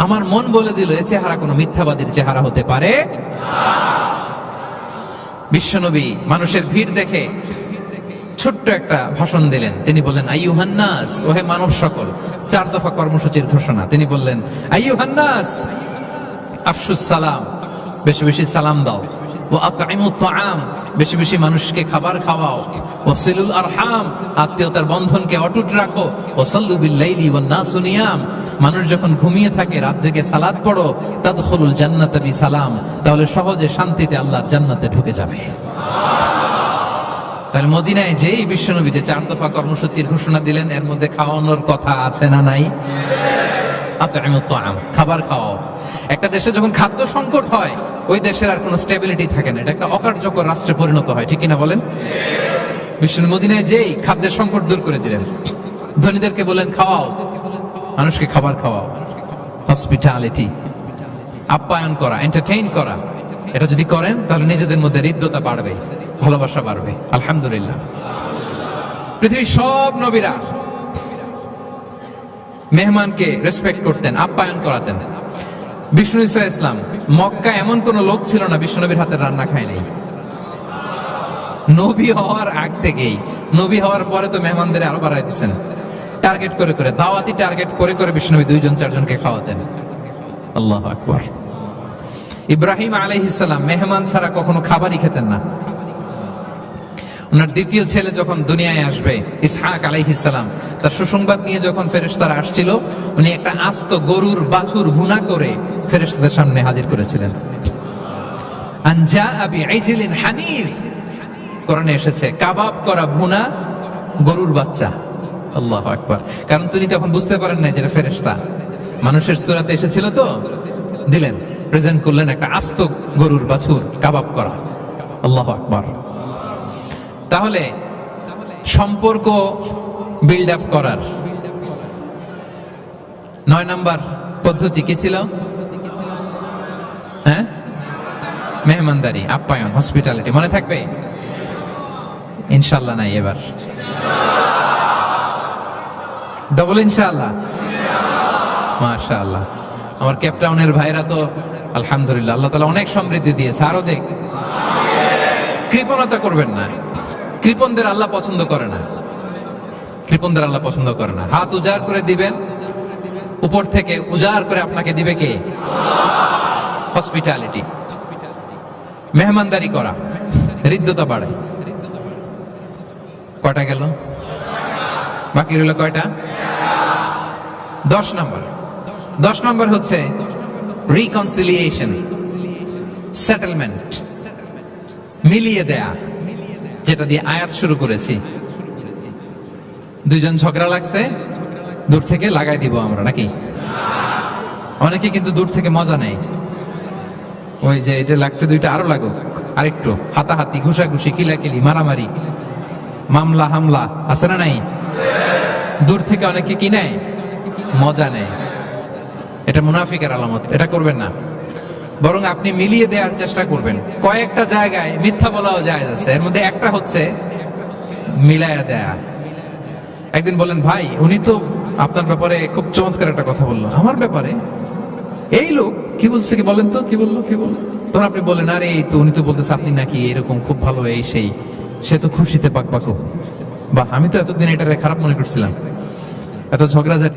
আমার মন বলে দিল এই চেহারা কোনো মিথ্যাবাদীর চেহারা হতে পারে না। বিশ্বনবী মানুষের ভিড় দেখে ছোট্ট একটা ভাষণ দিলেন। তিনি বললেন, আইয়ুহান নাস, ওহে মানব সকল। 4 দফা কর্মসূচির ঘোষণা। তিনি বললেন, আইয়ুহান নাস আফশুস সালাম, বেশি বেশি সালাম দাও। ওয়া আতঈমুত তাআম, বেশি বেশি মানুষকে খাবার খাওয়াও। ওয়া সিলুল আরহাম, আত্মীয়তার বন্ধনকে অটুট রাখো। ওয়া সাল্লু বিল লাইলি ওয়ান নাসু নিয়াম, মানুষ যখন ঘুমিয়ে থাকে রাত জেগে সালাত পড়ো। তাদখুলুল জান্নাতা বিসালাম, তাহলে সহজে শান্তিতে আল্লাহর জান্নাতে ঢুকে যাবে। তাহলে মদিনায় যেই বিশ্বনবী যে 4 দফা কর্মসূচির ঘোষণা দিলেন, এর মধ্যে খাওয়ানোর কথা আছে না নাই? আতঈমুত তাআম, খাবার খাওয়াও। একটা দেশে যখন খাদ্য সংকট হয়, ওই দেশের আর কোনো স্টেবিলিটি থাকে না, এটা একটা অকার্যকর রাষ্ট্রে পরিণত হয়, ঠিক কিনা বলেন? বিশ্বনবী মদিনায় যেই খাদ্যের সংকট দূর করে দিলেন। ধনীদেরকে বলেন খাওয়াও, মানুষকে খাবার খাওয়াও। হসপিটালিটি, আপ্যায়ন করা, এন্টারটেইন করা, এটা যদি করেন তাহলে নিজেদের মধ্যে হৃদ্যতা বাড়বে, ভালোবাসা বাড়বে। আলহামদুলিল্লাহ, পৃথিবীর সব নবীরা মেহমানকে রেসপেক্ট করতেন, আপ্যায়ন করাতেন। বিষ্ণু ঈসা ইসলাম মক্কা এমন কোন লোক ছিল না বিশ্বনবীর হাতের রান্না খায় নাই। নবী হওয়ার আগ থেকেই, নবী হওয়ার পরে তো মেহমানদের আরো বাড়াই দিচ্ছেন। টার্গেট করে করে, দাওয়াতি টার্গেট করে করে বিশ্বনবী 2-4 জনকে খাওয়াতেন। আল্লাহু আকবার। ইব্রাহিম আলাইহিস সালাম মেহমান ছাড়া কখনো খাবারই খেতেন না। ওনার দ্বিতীয় ছেলে যখন দুনিয়ায় আসবে, ইসহাক আলাইহিস সালাম, তার সুসংবাদ নিয়ে যখন ফেরেশতারা আসছিল, উনি একটা আস্ত গরুর বাছুর ভুনা করে ফেরেশতাদের সামনে হাজির করেছিলেন। আনজা আবি আইজিলিন হানিফ, কোরআনে এসেছে কাবাব করা ভুনা গরুর বাচ্চা। আল্লাহু আকবার। কারণ তিনি তখন বুঝতে পারেন না যেটা ফেরেশতা, মানুষের সূরাতে এসেছিল তো, দিলেন, প্রেজেন্ট করলেন একটা আস্ত গরুর বাছুর কাবাব করা। আল্লাহু আকবার। তাহলে সম্পর্ক বিল্ড আপ করার 9 নাম্বার পদ্ধতি কি ছিল? হ্যাঁ, মেহমানদারি, আপ্যায়ন, হসপিটালিটি। মনে থাকবে? ইনশাআল্লাহ নাই এবার, ডবল ইনশাআল্লাহ। মাশাআল্লাহ। আমার কেপটাউনের ভাইরা তো আলহামদুলিল্লাহ, আল্লাহ তাআলা অনেক সমৃদ্ধি দিয়েছে, আরো দেখ। কৃপণতা করবেন না, কৃপণদের আল্লাহ পছন্দ করে না, কৃপণদের আল্লাহ পছন্দ করে না। হাত উজাড় করে দিবেন, উপর থেকে উজাড় করে আপনাকে দিবে কে? হসপিটালিটি, মেহমানদারি করা, হৃদ্যতা বাড়ে। কয়টা গেল? বাকি রইল কয়টা? 10 নম্বর হচ্ছে রিকনসিলিয়েশন, সেটেলমেন্ট, মিলিয়ে দেয়া, যেটা দিয়ে আয়াত শুরু করেছি। দুইজন ঝগড়া লাগছে, দূর থেকে লাগাই দিব আমরা, নাকি? অনেকে কিন্তু দূর থেকে মজা নেয়, ওই যে এটা লাগছে দুইটা আরো লাগুক, আরেকটু হাতাহাতি, ঘুষাঘুষি, কিলাকিলি, মারামারি, মামলা হামলা, আছে না নাই? দূর থেকে অনেকে কি নেয়? মজা নেয়। এটা মুনাফিকের আলামত, এটা করবেন না। বরং আপনি মিলিয়ে দেওয়ার চেষ্টা করবেন। কয়েকটা জায়গায় মিথ্যা বলাও যায় আছে, এর মধ্যে একটা হচ্ছে মিলায়া দেয়া। একদিন বলেন, ভাই উনি তো আপনার ব্যাপারে খুব চমৎকার একটা কথা বললো। আমার ব্যাপারে? এই লোক কি বলছে, কি বলেন তো, কি বললো? তখন আপনি বলেন, আরে এই তো উনি তো বলতেছে আপনি নাকি এরকম খুব ভালো, এই সেই। সে তো খুশিতে পাকপাকো। বা আমি তো এতদিন এটা খারাপ মনে করছিলাম, এত ঝগড়াঝাটি।